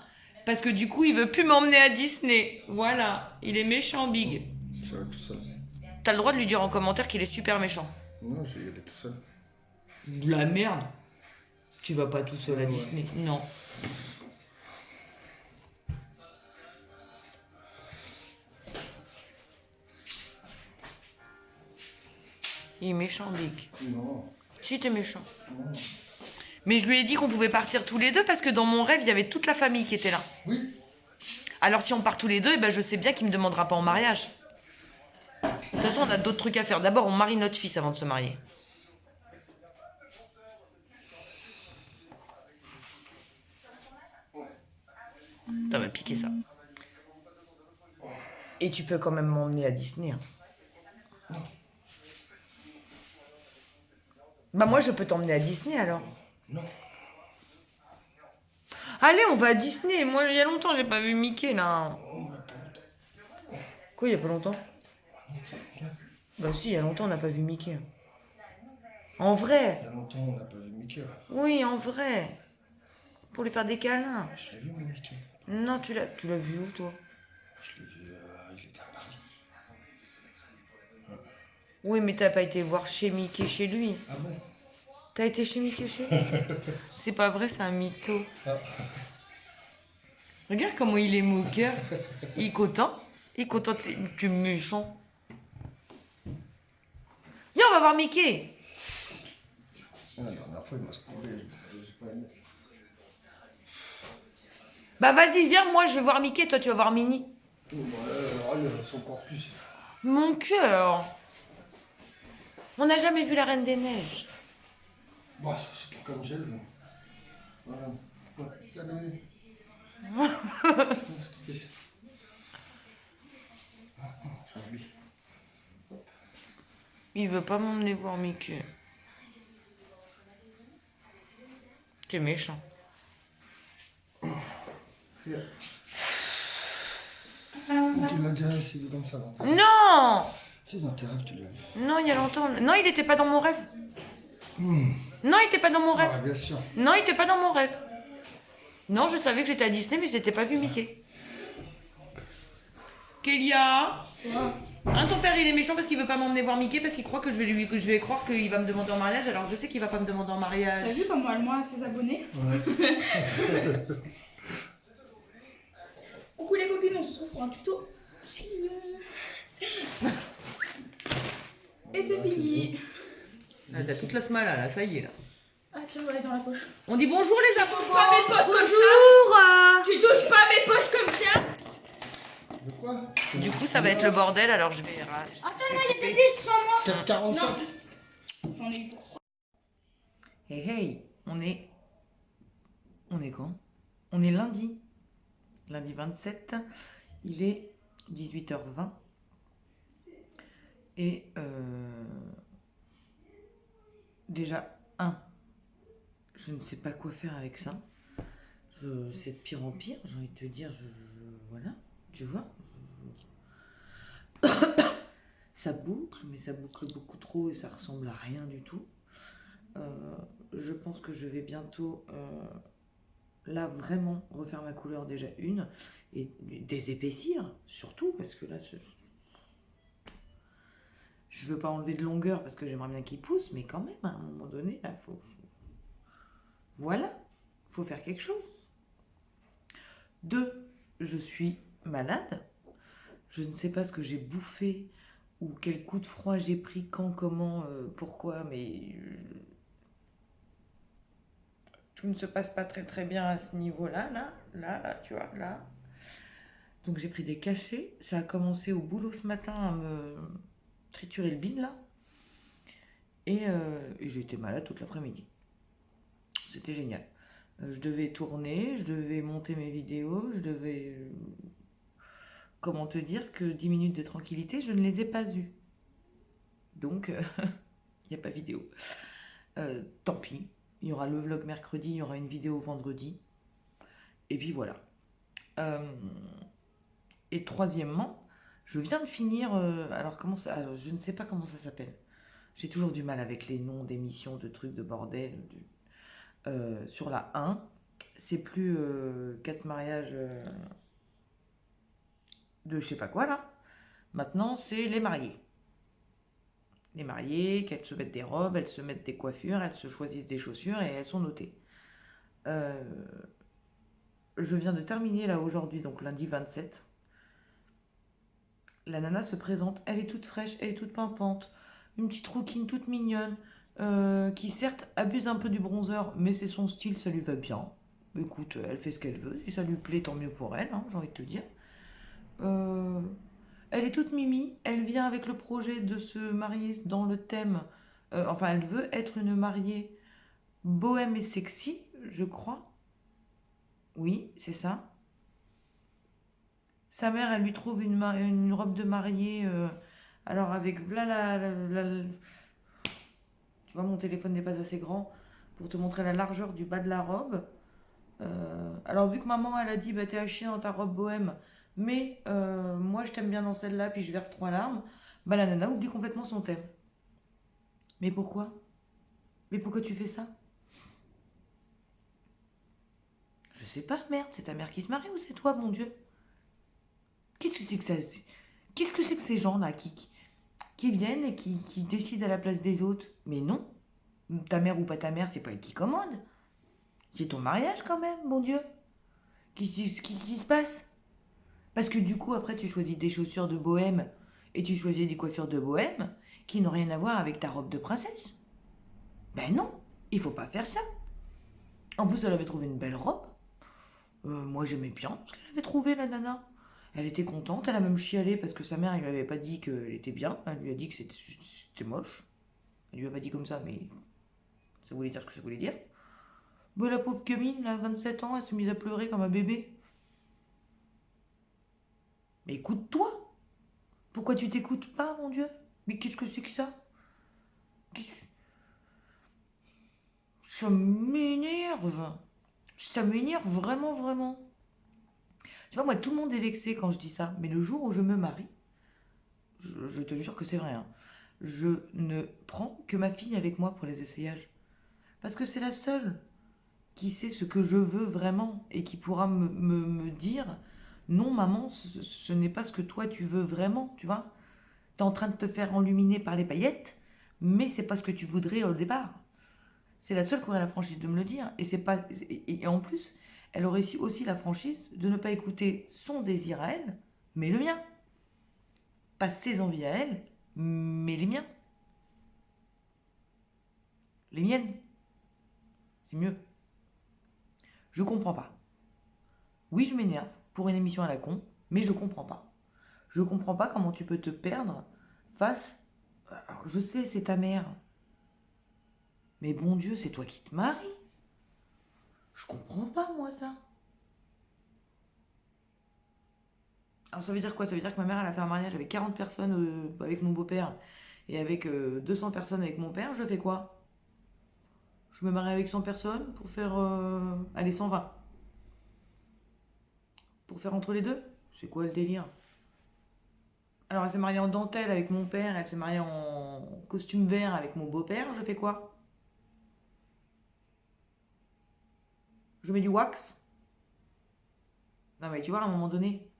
Parce que du coup, il veut plus m'emmener à Disney. Voilà. Il est méchant, Big. Je vais tout seul. T'as le droit de lui dire en commentaire qu'il est super méchant. Non, je vais y aller tout seul. De la merde. Tu vas pas tout seul à Ouais. Disney. Non. Il est méchant, Big. Non. Si, t'es méchant. Mais je lui ai dit qu'on pouvait partir tous les deux parce que dans mon rêve, il y avait toute la famille qui était là. Oui. Alors si on part tous les deux, eh ben, je sais bien qu'il me demandera pas en mariage. De toute façon, on a d'autres trucs à faire. D'abord, on marie notre fils avant de se marier. Ça va piquer, ça. Et tu peux quand même m'emmener à Disney. Hein. Bah moi, je peux t'emmener à Disney, alors. Non. Allez, on va à Disney. Moi, il y a longtemps, j'ai pas vu Mickey, là. Quoi, il y a pas longtemps? Bah si, il y a longtemps, on n'a pas vu Mickey. En vrai. Il y a longtemps, on n'a pas vu Mickey. Oui, en vrai. Pour lui faire des câlins. Je l'ai vu, mon Mickey. Non, tu l'as vu où, toi? Je l'ai vu, il était à Paris. Oui, mais t'as pas été voir chez Mickey chez lui. Ah bon? T'as été chez Mickey chez lui? C'est pas vrai, c'est un mytho. Ah. Regarde comment il est moqueur. Il est content. Il est content de tu méchant. Viens, on va voir Mickey. La dernière fois, il m'a secoué. J'ai pas aimé. Bah vas-y, viens, moi je vais voir Mickey, toi tu vas voir Minnie. Ouais, c'est encore plus. Mon cœur. On n'a jamais vu la Reine des Neiges. Bon, c'est pas comme j'ai vu. Voilà. Ouais, regardez-le. C'est ton fils. Sur lui. Il veut pas m'emmener voir Mickey. T'es méchant. Regarde. Tu l'as déjà essayé comme ça dans tes rêves. Non. Si, dans tes rêves, tu l'as vu. Non, il y a longtemps. Non, il était pas dans mon rêve. Non, il était pas dans mon rêve. Ah, bien sûr. Non, il était pas dans mon rêve. Non, je savais que j'étais à Disney, mais j'étais pas vu Mickey. Kélia. Hein, ton père, il est méchant parce qu'il veut pas m'emmener voir Mickey parce qu'il croit que je vais croire qu'il va me demander en mariage, alors je sais qu'il va pas me demander en T'as mariage. vu comment elle ment à ses abonnés? Coucou les copines, on se retrouve pour un tuto. Et c'est fini. Ah, t'as toute la smala là, ça y est là. Ah tiens, voilà dans la poche. On dit bonjour les Pas enfants. mes poches comme ça. Tu touches pas mes poches comme ça. De quoi? Du coup, ça va être le bordel, alors je vais. Attends, il y a des bus sans moi. 4,45. J'en j'en ai eu pour 3. Hey hey, on est quand? On est lundi. Lundi 27, il est 18h20. Et déjà, je ne sais pas quoi faire avec ça. C'est de pire en pire, j'ai envie de te dire. Voilà, tu vois. Ça boucle, mais ça boucle beaucoup trop et ça ressemble à rien du tout. Je pense que je vais bientôt, là, vraiment refaire ma couleur déjà une et désépaissir, surtout, parce que là, je veux pas enlever de longueur parce que j'aimerais bien qu'il pousse, mais quand même, à un moment donné, là, voilà, faut faire quelque chose. 2, je suis malade. Je ne sais pas ce que j'ai bouffé ou quel coup de froid j'ai pris, quand, comment, pourquoi, mais tout ne se passe pas très très bien à ce niveau-là, là, tu vois, là. Donc j'ai pris des cachets. Ça a commencé au boulot ce matin à me triturer le bide, là. Et j'ai été malade toute l'après-midi. C'était génial. Je devais tourner, je devais monter mes vidéos, je devais... comment te dire que 10 minutes de tranquillité, je ne les ai pas eues. Donc, il n'y a pas vidéo. Tant pis. Il y aura le vlog mercredi, il y aura une vidéo vendredi. Et puis voilà. Et troisièmement, je viens de finir... alors, comment ça... alors, je ne sais pas comment ça s'appelle. J'ai toujours du mal avec les noms d'émissions, de trucs, de bordel. Sur la 1, c'est plus 4 mariages de je sais pas quoi, là. Maintenant, c'est les mariés. Les mariées, qu'elles se mettent des robes, elles se mettent des coiffures, elles se choisissent des chaussures et elles sont notées. Je viens de terminer là aujourd'hui, donc lundi 27. La nana se présente, elle est toute fraîche, elle est toute pimpante, une petite rouquine toute mignonne, qui certes abuse un peu du bronzer, mais c'est son style, ça lui va bien. Écoute, elle fait ce qu'elle veut, si ça lui plaît, tant mieux pour elle, hein, j'ai envie de te dire. Elle est toute mimi, elle vient avec le projet de se marier dans le thème, enfin elle veut être une mariée bohème et sexy, je crois. Oui, c'est ça. Sa mère, elle lui trouve une robe de mariée, alors avec tu vois, mon téléphone n'est pas assez grand pour te montrer la largeur du bas de la robe. Alors vu que maman, elle a dit, bah t'es à chier dans ta robe bohème, mais moi je t'aime bien dans celle-là, puis je verse 3 larmes, bah la nana oublie complètement son thème. Mais pourquoi? Mais pourquoi tu fais ça? Je sais pas, merde, c'est ta mère qui se marie ou c'est toi, mon Dieu? Qu'est-ce que c'est que ça? Qu'est-ce que c'est que ces gens-là qui viennent et qui décident à la place des autres? Mais non, ta mère ou pas ta mère, c'est pas elle qui commande. C'est ton mariage quand même, mon Dieu. Qu'est-ce qui se passe? Parce que du coup, après, tu choisis des chaussures de bohème et tu choisis des coiffures de bohème qui n'ont rien à voir avec ta robe de princesse. Ben non, il faut pas faire ça. En plus, elle avait trouvé une belle robe. Moi, j'aimais bien ce qu'elle avait trouvé, la nana. Elle était contente, elle a même chialé parce que sa mère, elle lui avait pas dit qu'elle était bien. Elle lui a dit que c'était moche. Elle lui a pas dit comme ça, mais ça voulait dire ce que ça voulait dire. Bon, la pauvre Camille, là, 27 ans, elle s'est mise à pleurer comme un bébé. Mais écoute-toi. Pourquoi tu t'écoutes pas, mon Dieu? Mais qu'est-ce que c'est que ça? Qu'est-ce- Ça m'énerve. Ça m'énerve vraiment, vraiment. Tu vois, moi, tout le monde est vexé quand je dis ça. Mais le jour où je me marie, je te jure que c'est vrai, hein, je ne prends que ma fille avec moi pour les essayages. Parce que c'est la seule qui sait ce que je veux vraiment et qui pourra me dire non, maman, ce n'est pas ce que toi tu veux vraiment, tu vois. T'es en train de te faire enluminer par les paillettes, mais c'est pas ce que tu voudrais au départ. C'est la seule qui aurait la franchise de me le dire. Et, c'est pas, et en plus, elle aurait aussi la franchise de ne pas écouter son désir à elle, mais le mien. Pas ses envies à elle, mais les miens. Les miennes. C'est mieux. Je comprends pas. Oui, je m'énerve pour une émission à la con, mais je comprends pas. Je comprends pas comment tu peux te perdre face... Alors, je sais, c'est ta mère. Mais bon Dieu, c'est toi qui te maries. Je comprends pas, moi, ça. Alors ça veut dire quoi? Ça veut dire que ma mère, elle a fait un mariage avec 40 personnes avec mon beau-père et avec 200 personnes avec mon père. Je fais quoi? Je me marie avec 100 personnes pour faire... allez, 120. Pour faire entre les deux? C'est quoi le délire? Alors elle s'est mariée en dentelle avec mon père, elle s'est mariée en costume vert avec mon beau-père. Je fais quoi? Je mets du wax? Non mais tu vois, à un moment donné,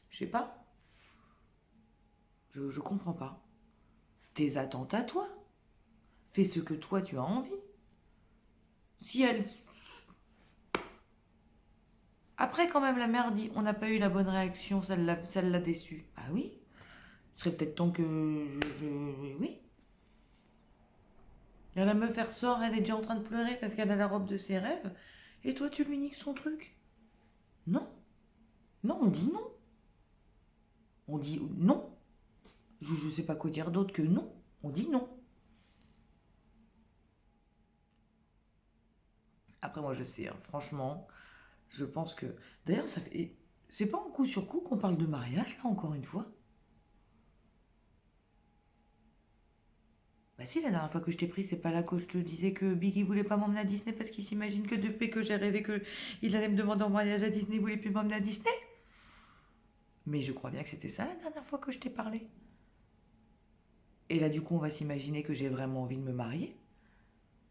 je sais pas. Je comprends pas. Tes attentes à toi. Fais ce que toi tu as envie. Si elle... Après, quand même, la mère dit on n'a pas eu la bonne réaction, ça l'a déçue. Ah oui? Ce serait peut-être temps que oui. Et la meuf, elle ressort, elle est déjà en train de pleurer parce qu'elle a la robe de ses rêves. Et toi, tu lui niques son truc? Non. Non, on dit non. On dit non. Je sais pas quoi dire d'autre que non. On dit non. Après, moi, je sais, hein, franchement, je pense que... D'ailleurs, ça fait... C'est pas en coup sur coup qu'on parle de mariage, là, encore une fois? Bah si, la dernière fois que je t'ai pris, c'est pas là que je te disais que Biggie voulait pas m'emmener à Disney parce qu'il s'imagine que depuis que j'ai rêvé que il allait me demander en mariage à Disney, il voulait plus m'emmener à Disney. Mais je crois bien que c'était ça la dernière fois que je t'ai parlé. Et là, du coup, on va s'imaginer que j'ai vraiment envie de me marier.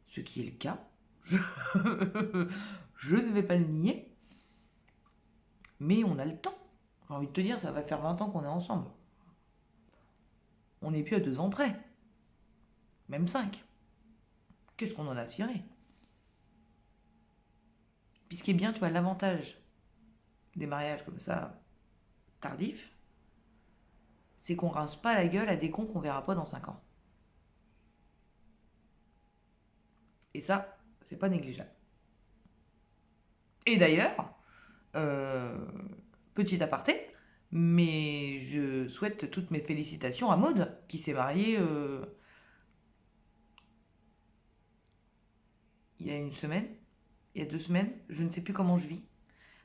Ce qui est le cas. Je ne vais pas le nier. Mais on a le temps. J'ai envie de te dire, ça va faire 20 ans qu'on est ensemble. On n'est plus à 2 ans près. Même 5. Qu'est-ce qu'on en a ciré? Puis ce qui est bien, tu vois, l'avantage des mariages comme ça, tardifs, c'est qu'on rince pas la gueule à des cons qu'on verra pas dans 5 ans. Et ça, c'est pas négligeable. Et d'ailleurs, euh, petit aparté, mais je souhaite toutes mes félicitations à Maude, qui s'est mariée il y a une semaine, il y a 2 semaines, je ne sais plus comment je vis,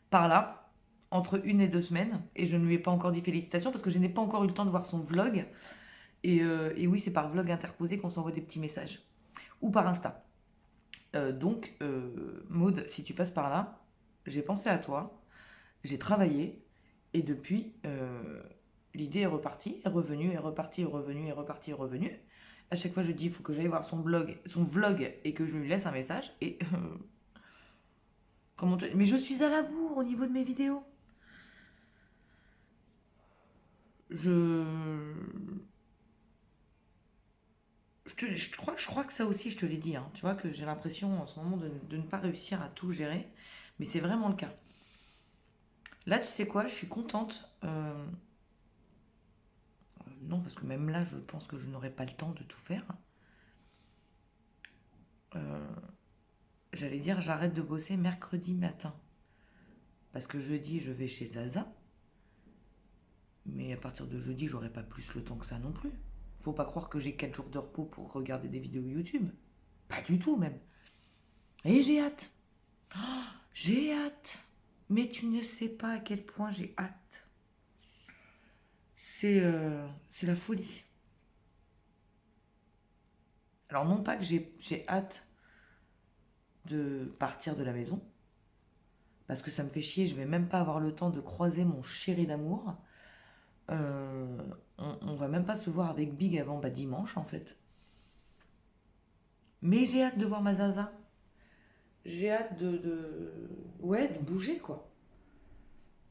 par là, entre 1 et 2 semaines, et je ne lui ai pas encore dit félicitations parce que je n'ai pas encore eu le temps de voir son vlog. Et oui, c'est par vlog interposé qu'on s'envoie des petits messages. Ou par Insta. Donc, Maud, si tu passes par là, j'ai pensé à toi, j'ai travaillé, et depuis, l'idée est repartie, est revenue, est repartie, est revenue, est repartie, est revenue. À chaque fois, je dis, il faut que j'aille voir son vlog, et que je lui laisse un message. Et mais je suis à la bourre au niveau de mes vidéos. Je... je crois que ça aussi, je te l'ai dit, hein. Tu vois, que j'ai l'impression en ce moment de ne pas réussir à tout gérer. Mais c'est vraiment le cas. Là, tu sais quoi, je suis contente. Non, parce que même là, je pense que je n'aurai pas le temps de tout faire. Euh, J'allais dire, j'arrête de bosser mercredi matin. Parce que jeudi, je vais chez Zaza. Mais à partir de jeudi, j'aurai pas plus le temps que ça non plus. Faut pas croire que j'ai 4 jours de repos pour regarder des vidéos YouTube. Pas du tout, même. Et j'ai hâte. Oh, j'ai hâte. Mais tu ne sais pas à quel point j'ai hâte. C'est la folie. Alors non pas que j'ai hâte de partir de la maison, parce que ça me fait chier, je vais même pas avoir le temps de croiser mon chéri d'amour. On va même pas se voir avec Big avant dimanche en fait. Mais j'ai hâte de voir ma Zaza. J'ai hâte ouais, de bouger quoi.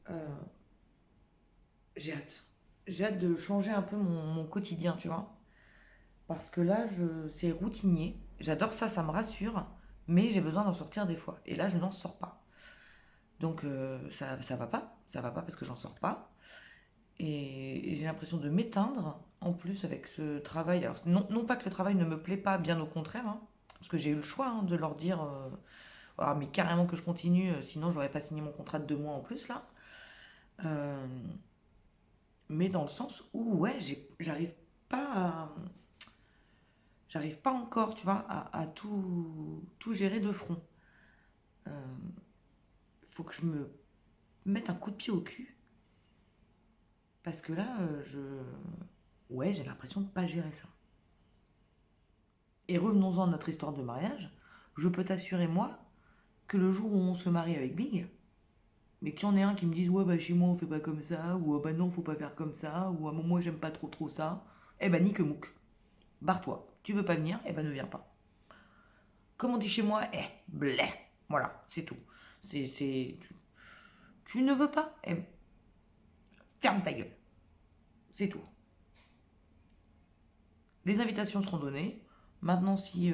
Euh, j'ai hâte. J'ai hâte de changer un peu mon quotidien, tu vois. Parce que là, c'est routinier. J'adore ça, ça me rassure. Mais j'ai besoin d'en sortir des fois. Et là, je n'en sors pas. Donc, ça va pas. Ça va pas parce que j'en sors pas. Et j'ai l'impression de m'éteindre. En plus, avec ce travail. Alors, non pas que le travail ne me plaît pas, bien au contraire. Hein, parce que j'ai eu le choix de leur dire. Ah, mais carrément que je continue. Sinon, j'aurais pas signé mon contrat de 2 mois en plus, là. Euh, mais dans le sens où, ouais, j'arrive pas à J'arrive pas encore, tu vois, à tout gérer de front. Faut que je me mette un coup de pied au cul. Parce que là, ouais, j'ai l'impression de pas gérer ça. Et revenons-en à notre histoire de mariage. Je peux t'assurer, moi, que le jour où on se marie avec Big, mais qu'il y en ait un qui me dise ouais bah chez moi on fait pas comme ça, ou ah bah non faut pas faire comme ça, ou ah moi j'aime pas trop ça, eh bah nique mouk. Barre-toi. Tu veux pas venir, eh ben ne viens pas. Comme on dit chez moi, blé. Voilà, c'est tout. Tu ne veux pas, ferme ta gueule. C'est tout. Les invitations seront données. Maintenant, si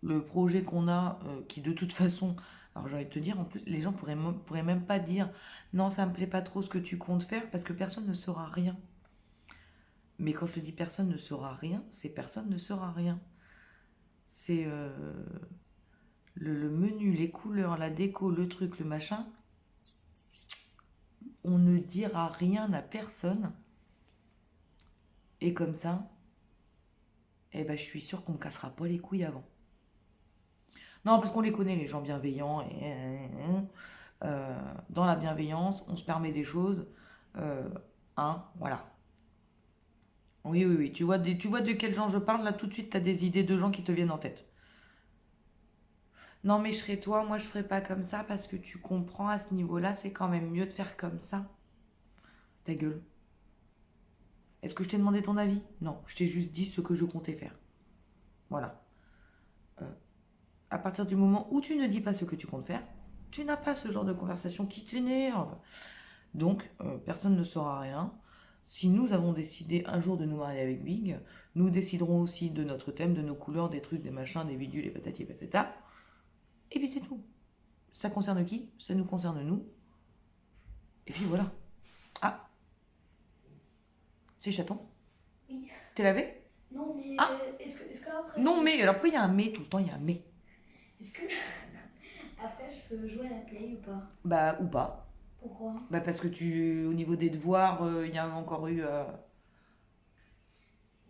le projet qu'on a, qui de toute façon, alors j'ai envie de te dire, en plus, les gens pourraient même pas dire non, ça me plaît pas trop ce que tu comptes faire, parce que personne ne saura rien. Mais quand je te dis personne ne saura rien, c'est personne ne saura rien. C'est le menu, les couleurs, la déco, le truc, le machin. On ne dira rien à personne. Et comme ça, eh ben, je suis sûre qu'on me cassera pas les couilles avant. Non, parce qu'on les connaît, les gens bienveillants. Dans la bienveillance, on se permet des choses. Voilà. Oui. Tu vois de quels gens je parle, là, tout de suite, tu as des idées de gens qui te viennent en tête. Non, mais je serais toi, moi je ferais pas comme ça parce que tu comprends, à ce niveau-là, c'est quand même mieux de faire comme ça. Ta gueule. Est-ce que je t'ai demandé ton avis? Non, je t'ai juste dit ce que je comptais faire. Voilà. À partir du moment où tu ne dis pas ce que tu comptes faire, tu n'as pas ce genre de conversation qui t'énerve. Donc, personne ne saura rien. Si nous avons décidé un jour de nous marier avec Big, nous déciderons aussi de notre thème, de nos couleurs, des trucs, des machins, des bidules, et patati et patata. Et puis c'est tout. Ça concerne qui? Ça nous concerne nous. Et puis voilà. Ah, c'est chaton. Oui. T'es lavé? Non, mais est-ce qu'après. Non, mais alors pourquoi il y a un mais tout le temps? Il y a un mais. Est-ce que. Après, je peux jouer à la play ou pas? Bah, ou pas. Pourquoi? Bah, parce que au niveau des devoirs, il y a encore eu.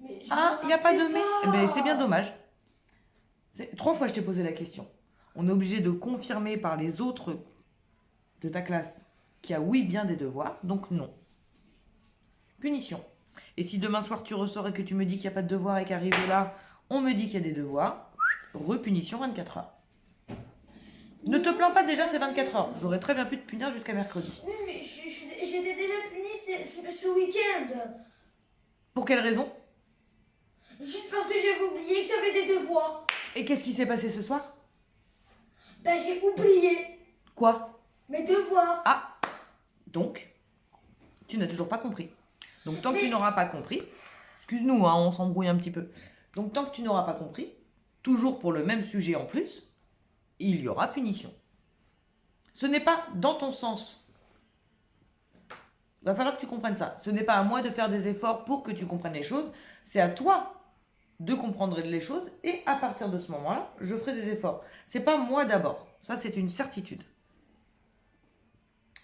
Mais je Ah, me il n'y a pas de rappelle mais. pas. Eh ben, c'est bien dommage. 3 fois je t'ai posé la question. On est obligé de confirmer par les autres de ta classe qu'il y a oui bien des devoirs, donc non. Punition. Et si demain soir tu ressors et que tu me dis qu'il n'y a pas de devoirs et qu'arrivé là, on me dit qu'il y a des devoirs, repunition 24 heures. Ne te plains pas, déjà c'est 24 heures. J'aurais très bien pu te punir jusqu'à mercredi. Oui, mais j'étais déjà punie ce week-end. Pour quelle raison? Juste parce que j'avais oublié que j'avais des devoirs. Et qu'est-ce qui s'est passé ce soir? Bah, j'ai oublié Quoi? mes devoirs. Ah, donc, tu n'as toujours pas compris. Donc tant que tu n'auras pas compris, excuse-nous, hein, on s'embrouille un petit peu. Donc tant que tu n'auras pas compris, toujours pour le même sujet en plus, il y aura punition. Ce n'est pas dans ton sens. Il va falloir que tu comprennes ça. Ce n'est pas à moi de faire des efforts pour que tu comprennes les choses, c'est à toi de comprendre les choses et à partir de ce moment-là, je ferai des efforts. C'est pas moi d'abord. Ça, c'est une certitude.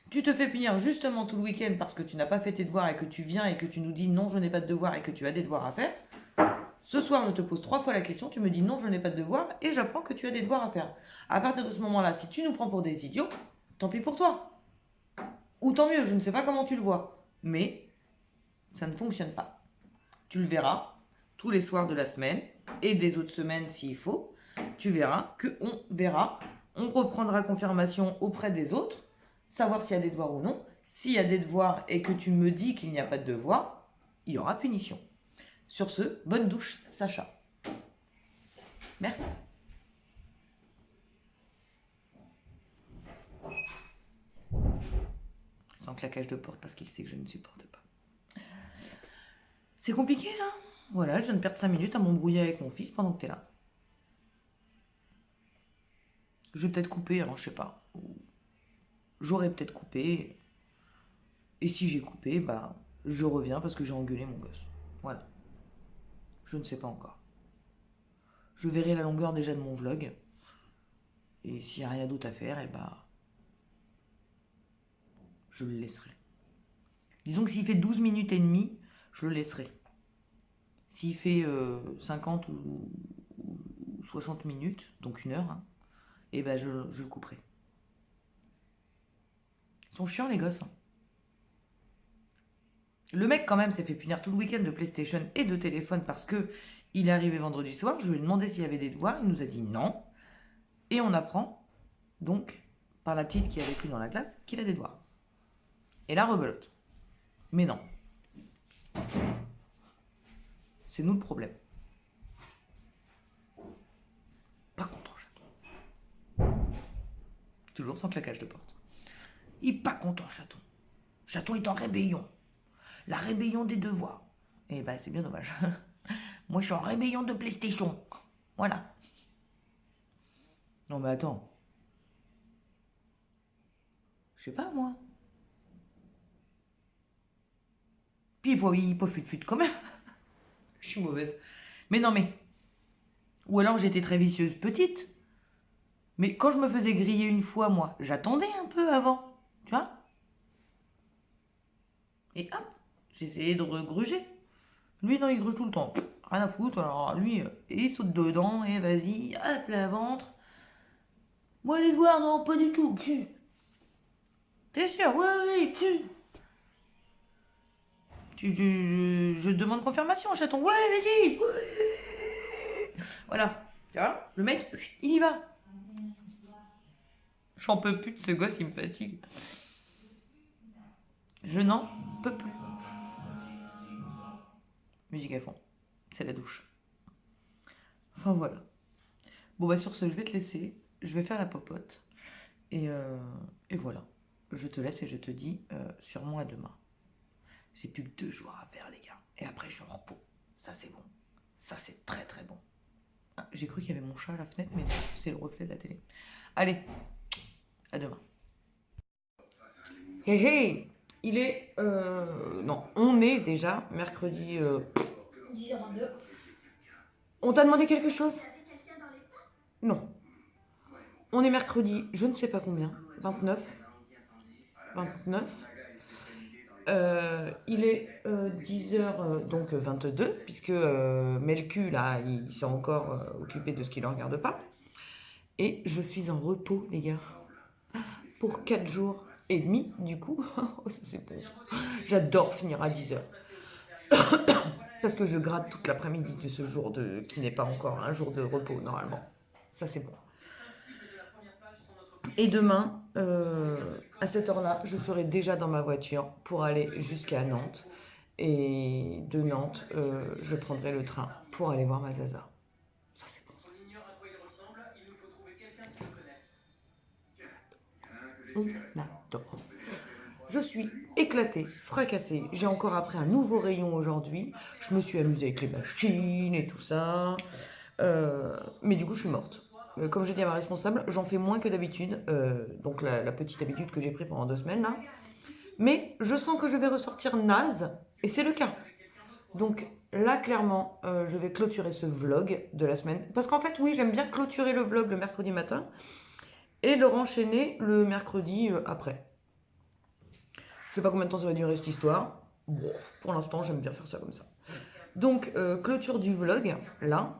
Tu te fais punir justement tout le week-end parce que tu n'as pas fait tes devoirs et que tu viens et que tu nous dis non, je n'ai pas de devoirs et que tu as des devoirs à faire. Ce soir, je te pose 3 fois la question, tu me dis non, je n'ai pas de devoirs et j'apprends que tu as des devoirs à faire. À partir de ce moment-là, si tu nous prends pour des idiots, tant pis pour toi. Ou tant mieux, je ne sais pas comment tu le vois. Mais ça ne fonctionne pas. Tu le verras tous les soirs de la semaine et des autres semaines s'il faut. Tu verras on reprendra confirmation auprès des autres, savoir s'il y a des devoirs ou non. S'il y a des devoirs et que tu me dis qu'il n'y a pas de devoirs, il y aura punition. Sur ce, bonne douche, Sacha. Merci. Sans claquage de porte parce qu'il sait que je ne supporte pas. C'est compliqué, hein? Voilà, je viens de perdre 5 minutes à m'embrouiller avec mon fils pendant que t'es là. Je vais peut-être couper, hein, je sais pas. J'aurais peut-être coupé. Et si j'ai coupé, bah, je reviens parce que j'ai engueulé mon gosse. Voilà. Je ne sais pas encore. Je verrai la longueur déjà de mon vlog. Et s'il n'y a rien d'autre à faire, et bah, je le laisserai. Disons que s'il fait 12 minutes et demie, je le laisserai. S'il fait 50 ou 60 minutes, donc 1 heure, hein, et ben je le couperai. Ils sont chiants les gosses. Hein. Le mec quand même s'est fait punir tout le week-end de PlayStation et de téléphone parce que il est arrivé vendredi soir. Je lui ai demandé s'il y avait des devoirs. Il nous a dit non. Et on apprend donc par la petite qui a vécu dans la classe qu'il a des devoirs. Et là rebelote. Mais non. C'est nous le problème. Pas content, chaton. Toujours sans claquage de porte. Il est pas content, chaton. Chaton est en rébellion. La rébellion des devoirs. Eh ben, c'est bien dommage. Moi, je suis en rébellion de PlayStation. Voilà. Non, mais attends. Je sais pas, moi. Puis, il peut fut quand même. Je suis mauvaise. Mais non, mais... Ou alors, j'étais très vicieuse petite. Mais quand je me faisais griller une fois, moi, j'attendais un peu avant. Tu vois? Et hop, j'essayais de regruger. Lui, non, il gruge tout le temps. Rien à foutre. Alors, lui, il saute dedans et vas-y, hop, la ventre. Moi, les devoirs, non, pas du tout. T'es sûr? Oui, je demande confirmation, chaton. Ouais, vas-y. Ouais. Voilà. Tu vois, le mec, il y va. J'en peux plus de ce gosse, il me fatigue. Je n'en peux plus. Musique à fond. C'est la douche. Enfin voilà. Bon bah sur ce, je vais te laisser. Je vais faire la popote. Et voilà. Je te laisse et je te dis sûrement à demain. J'ai plus que 2 jours à faire les gars. Et après je suis en repos. Ça c'est bon. Ça c'est très très bon. Ah, j'ai cru qu'il y avait mon chat à la fenêtre, mais non, c'est le reflet de la télé. Allez, à demain. Hey hey, il est... non, on est déjà mercredi... 10h22. On t'a demandé quelque chose? Non. On est mercredi, je ne sais pas combien. 29. 29. Il est 10h, donc 22, puisque Melcu, là, il s'est encore occupé de ce qui ne le regarde pas. Et je suis en repos, les gars. Pour 4 jours et demi, du coup. Oh, ça, c'est bon. J'adore finir à 10h. Parce que je gratte toute l'après-midi de ce jour qui n'est pas encore un jour de repos, normalement. Ça, c'est bon. Et demain, à cette heure-là, je serai déjà dans ma voiture pour aller jusqu'à Nantes. Et de Nantes, je prendrai le train pour aller voir ma Zaza. Ça, c'est bon, ça. On adore. Je suis éclatée, fracassée. J'ai encore appris un nouveau rayon aujourd'hui. Je me suis amusée avec les machines et tout ça. Mais du coup, je suis morte. Comme j'ai dit à ma responsable, j'en fais moins que d'habitude. Donc la petite habitude que j'ai pris pendant 2 semaines là. Mais je sens que je vais ressortir naze. Et c'est le cas. Donc là, clairement, je vais clôturer ce vlog de la semaine. Parce qu'en fait, oui, j'aime bien clôturer le vlog le mercredi matin. Et le renchaîner le mercredi après. Je sais pas combien de temps ça va durer cette histoire. Bon, pour l'instant, j'aime bien faire ça comme ça. Donc, clôture du vlog, là,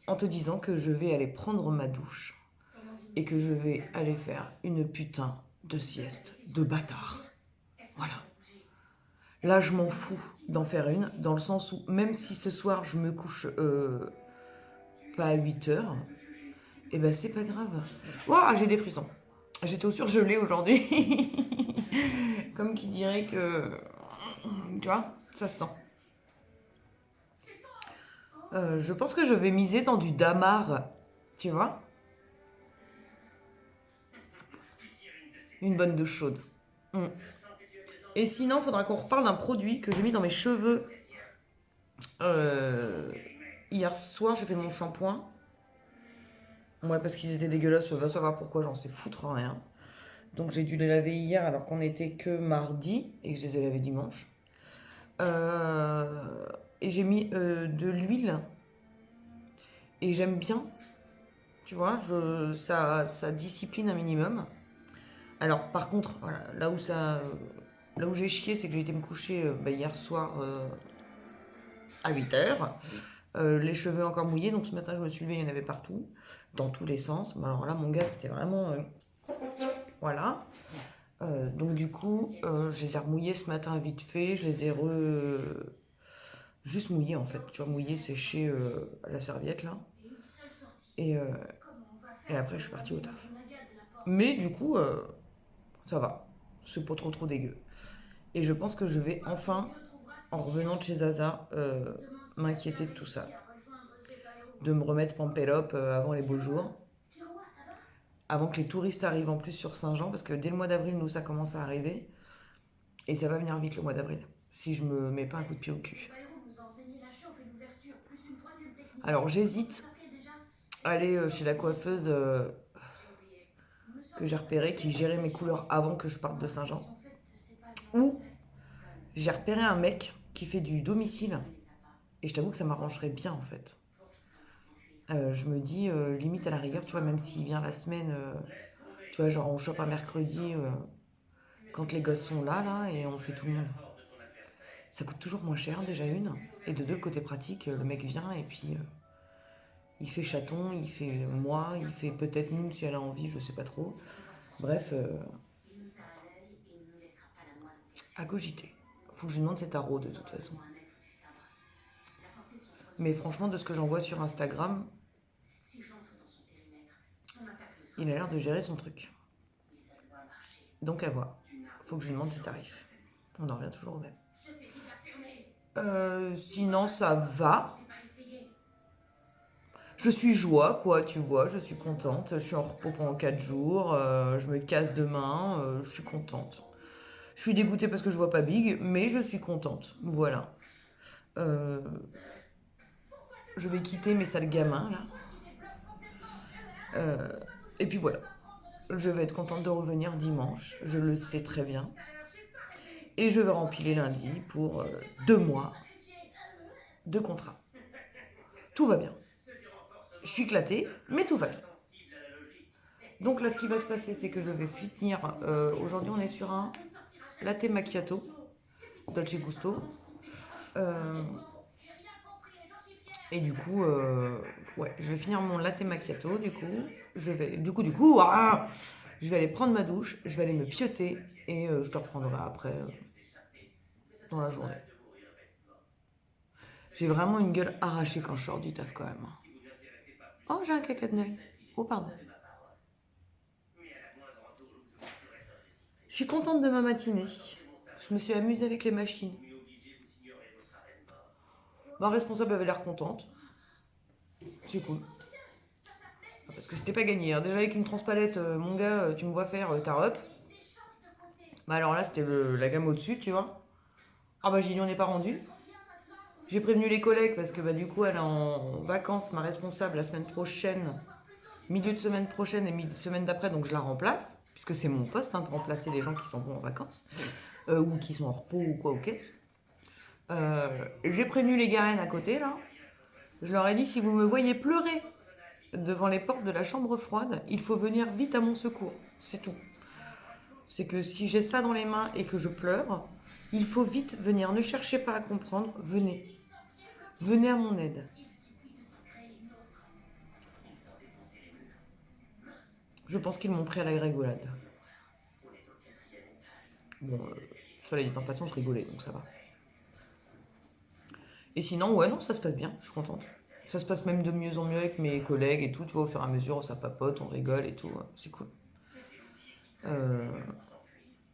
en te disant que je vais aller prendre ma douche et que je vais aller faire une putain de sieste de bâtard. Voilà. Là, je m'en fous d'en faire une, dans le sens où, même si ce soir, je me couche pas à 8h, et ben c'est pas grave. Ouah, j'ai des frissons. J'étais au surgelé aujourd'hui. Comme qui dirait que... Tu vois, ça se sent. Je pense que je vais miser dans du damar. Tu vois? Une bonne douche chaude. Et sinon, il faudra qu'on reparle d'un produit que j'ai mis dans mes cheveux. Hier soir, j'ai fait mon shampoing. Ouais, parce qu'ils étaient dégueulasses. Va savoir pourquoi, j'en sais foutre rien. Donc j'ai dû les laver hier alors qu'on n'était que mardi et que je les ai lavés dimanche. Et j'ai mis de l'huile. Et j'aime bien. Tu vois, ça discipline un minimum. Alors par contre, voilà, là où j'ai chié, c'est que j'ai été me coucher hier soir à 8h. Les cheveux encore mouillés, donc ce matin je me suis levée, il y en avait partout, dans tous les sens. Bah, alors là, mon gars, c'était vraiment... voilà. Donc du coup, je les ai remouillés ce matin vite fait, je les ai juste mouillés en fait, tu vois, mouillés, séchés à la serviette là. Et, euh, et après, je suis partie au taf. Mais du coup, ça va, c'est pas trop dégueu. Et je pense que je vais enfin, en revenant de chez Zaza, m'inquiéter de tout ça. De me remettre pampélope avant les beaux jours. Avant que les touristes arrivent en plus sur Saint-Jean, parce que dès le mois d'avril, nous, ça commence à arriver. Et ça va venir vite le mois d'avril, si je me mets pas un coup de pied au cul. Alors j'hésite à aller chez la coiffeuse que j'ai repérée, qui gérait mes couleurs avant que je parte de Saint-Jean. Ou j'ai repéré un mec qui fait du domicile. Et je t'avoue que ça m'arrangerait bien en fait. Je me dis, limite à la rigueur, tu vois, même s'il vient la semaine, tu vois, genre on chope un mercredi quand les gosses sont là, et on fait tout le monde. Ça coûte toujours moins cher, déjà une. Et de deux, le côté pratique, le mec vient et puis il fait chaton, il fait moi, il fait peut-être nous si elle a envie, je sais pas trop. Bref, à cogiter. Faut que je lui demande ses tarots de toute façon. Mais franchement, de ce que j'en vois sur Instagram, il a l'air de gérer son truc. Donc à voir. Faut que je lui demande ses tarifs. On en revient toujours au même. Sinon, ça va. Je suis joie, quoi, tu vois, je suis contente. Je suis en repos pendant 4 jours. Je me casse demain. Je suis contente. Je suis dégoûtée parce que je vois pas Big, mais je suis contente. Voilà. Je vais quitter mes sales gamins, là. Et puis voilà. Je vais être contente de revenir dimanche. Je le sais très bien. Et je vais rempiler lundi pour 2 mois de contrat. Tout va bien. Je suis éclatée, mais tout va bien. Donc là, ce qui va se passer, c'est que je vais finir... aujourd'hui, on est sur un latte macchiato, Dolce Gusto. Et du coup, ouais, je vais finir mon latte macchiato, du coup. Je vais aller prendre ma douche, je vais aller me pioter, et je te reprendrai après, dans la journée. J'ai vraiment une gueule arrachée quand je sors du taf quand même. Oh, j'ai un caca de l'œil. Oh, pardon. Je suis contente de ma matinée. Je me suis amusée avec les machines. Ma responsable avait l'air contente. C'est cool. Parce que c'était pas gagné. Hein. Déjà avec une transpalette, mon gars, tu me vois faire ta up. Bah alors là, c'était la gamme au-dessus, tu vois. Ah bah j'y en ai pas rendu. J'ai prévenu les collègues parce que bah du coup elle est en vacances, ma responsable, la semaine prochaine, milieu de semaine prochaine et milieu de semaine d'après, donc je la remplace, puisque c'est mon poste de remplacer les gens qui s'en vont en vacances, ou qui sont en repos ou quoi aux caisses. J'ai prévenu les garènes à côté là. Je leur ai dit, si vous me voyez pleurer devant les portes de la chambre froide, il faut venir vite à mon secours. C'est tout. C'est que si j'ai ça dans les mains et que je pleure, il faut vite venir. Ne cherchez pas à comprendre, venez. Venez à mon aide. Je pense qu'ils m'ont pris à la rigolade. Bon, cela dit en passant, je rigolais, donc ça va. Et sinon, ouais, non, ça se passe bien, je suis contente. Ça se passe même de mieux en mieux avec mes collègues et tout, tu vois, au fur et à mesure, ça papote, on rigole et tout, c'est cool.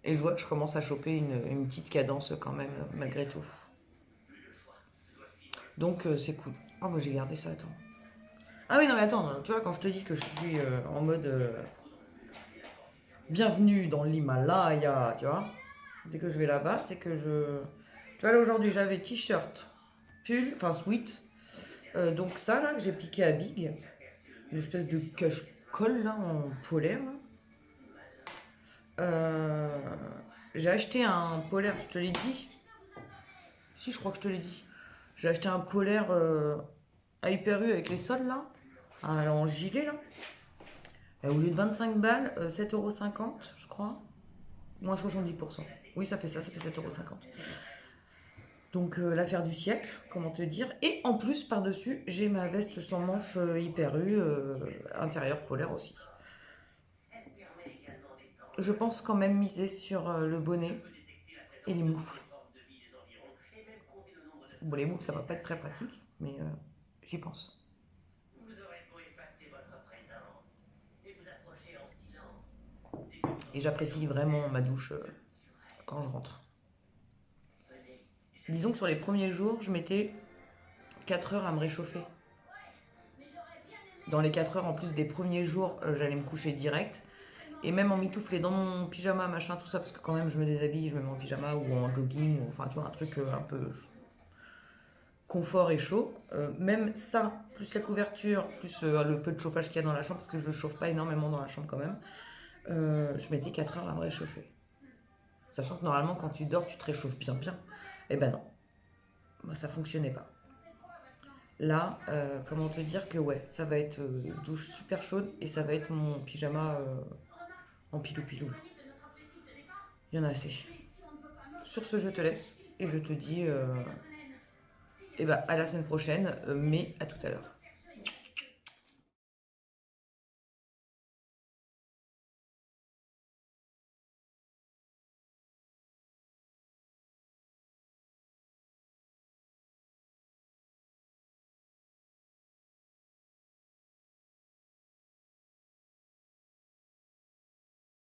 Et je vois que je commence à choper une petite cadence quand même, malgré tout. Donc c'est cool. Oh, moi j'ai gardé ça, attends. Ah oui, non mais attends, tu vois, quand je te dis que je suis en mode bienvenue dans l'Himalaya, tu vois, dès que je vais là-bas, c'est que je... Tu vois, là aujourd'hui, j'avais t-shirt, pull, enfin sweat, donc ça, là, que j'ai piqué à Big, une espèce de cache-colle, là, en polaire, là. J'ai acheté un polaire, je te l'ai dit. Si, je crois que je te l'ai dit. J'ai acheté un polaire à Hyper U avec les sols là, en gilet là. Et au lieu de 25 balles, 7,50 € je crois. Moins 70%. Oui, ça fait 7,50 €. Donc l'affaire du siècle, comment te dire. Et en plus, par-dessus, j'ai ma veste sans manches Hyper U, intérieur polaire aussi. Je pense quand même miser sur le bonnet et les moufles. Bon, les moufles, ça va pas être très pratique, mais j'y pense. Et j'apprécie vraiment ma douche quand je rentre. Disons que sur les premiers jours, je mettais 4 heures à me réchauffer. Dans les 4 heures, en plus des premiers jours, j'allais me coucher direct. Et même en mitouflé dans mon pyjama, machin, tout ça, parce que quand même je me déshabille, je me mets en pyjama ou en jogging, ou enfin tu vois, un truc un peu confort et chaud. Même ça, plus la couverture, plus le peu de chauffage qu'il y a dans la chambre, parce que je ne chauffe pas énormément dans la chambre quand même, je mettais 4 heures à me réchauffer. Sachant que normalement, quand tu dors, tu te réchauffes bien, bien. Eh ben non, moi ça fonctionnait pas. Là, comment te dire que ouais, ça va être douche super chaude et ça va être mon pyjama en pilou-pilou. Il y en a assez. Sur ce, je te laisse et je te dis à la semaine prochaine, mais à tout à l'heure.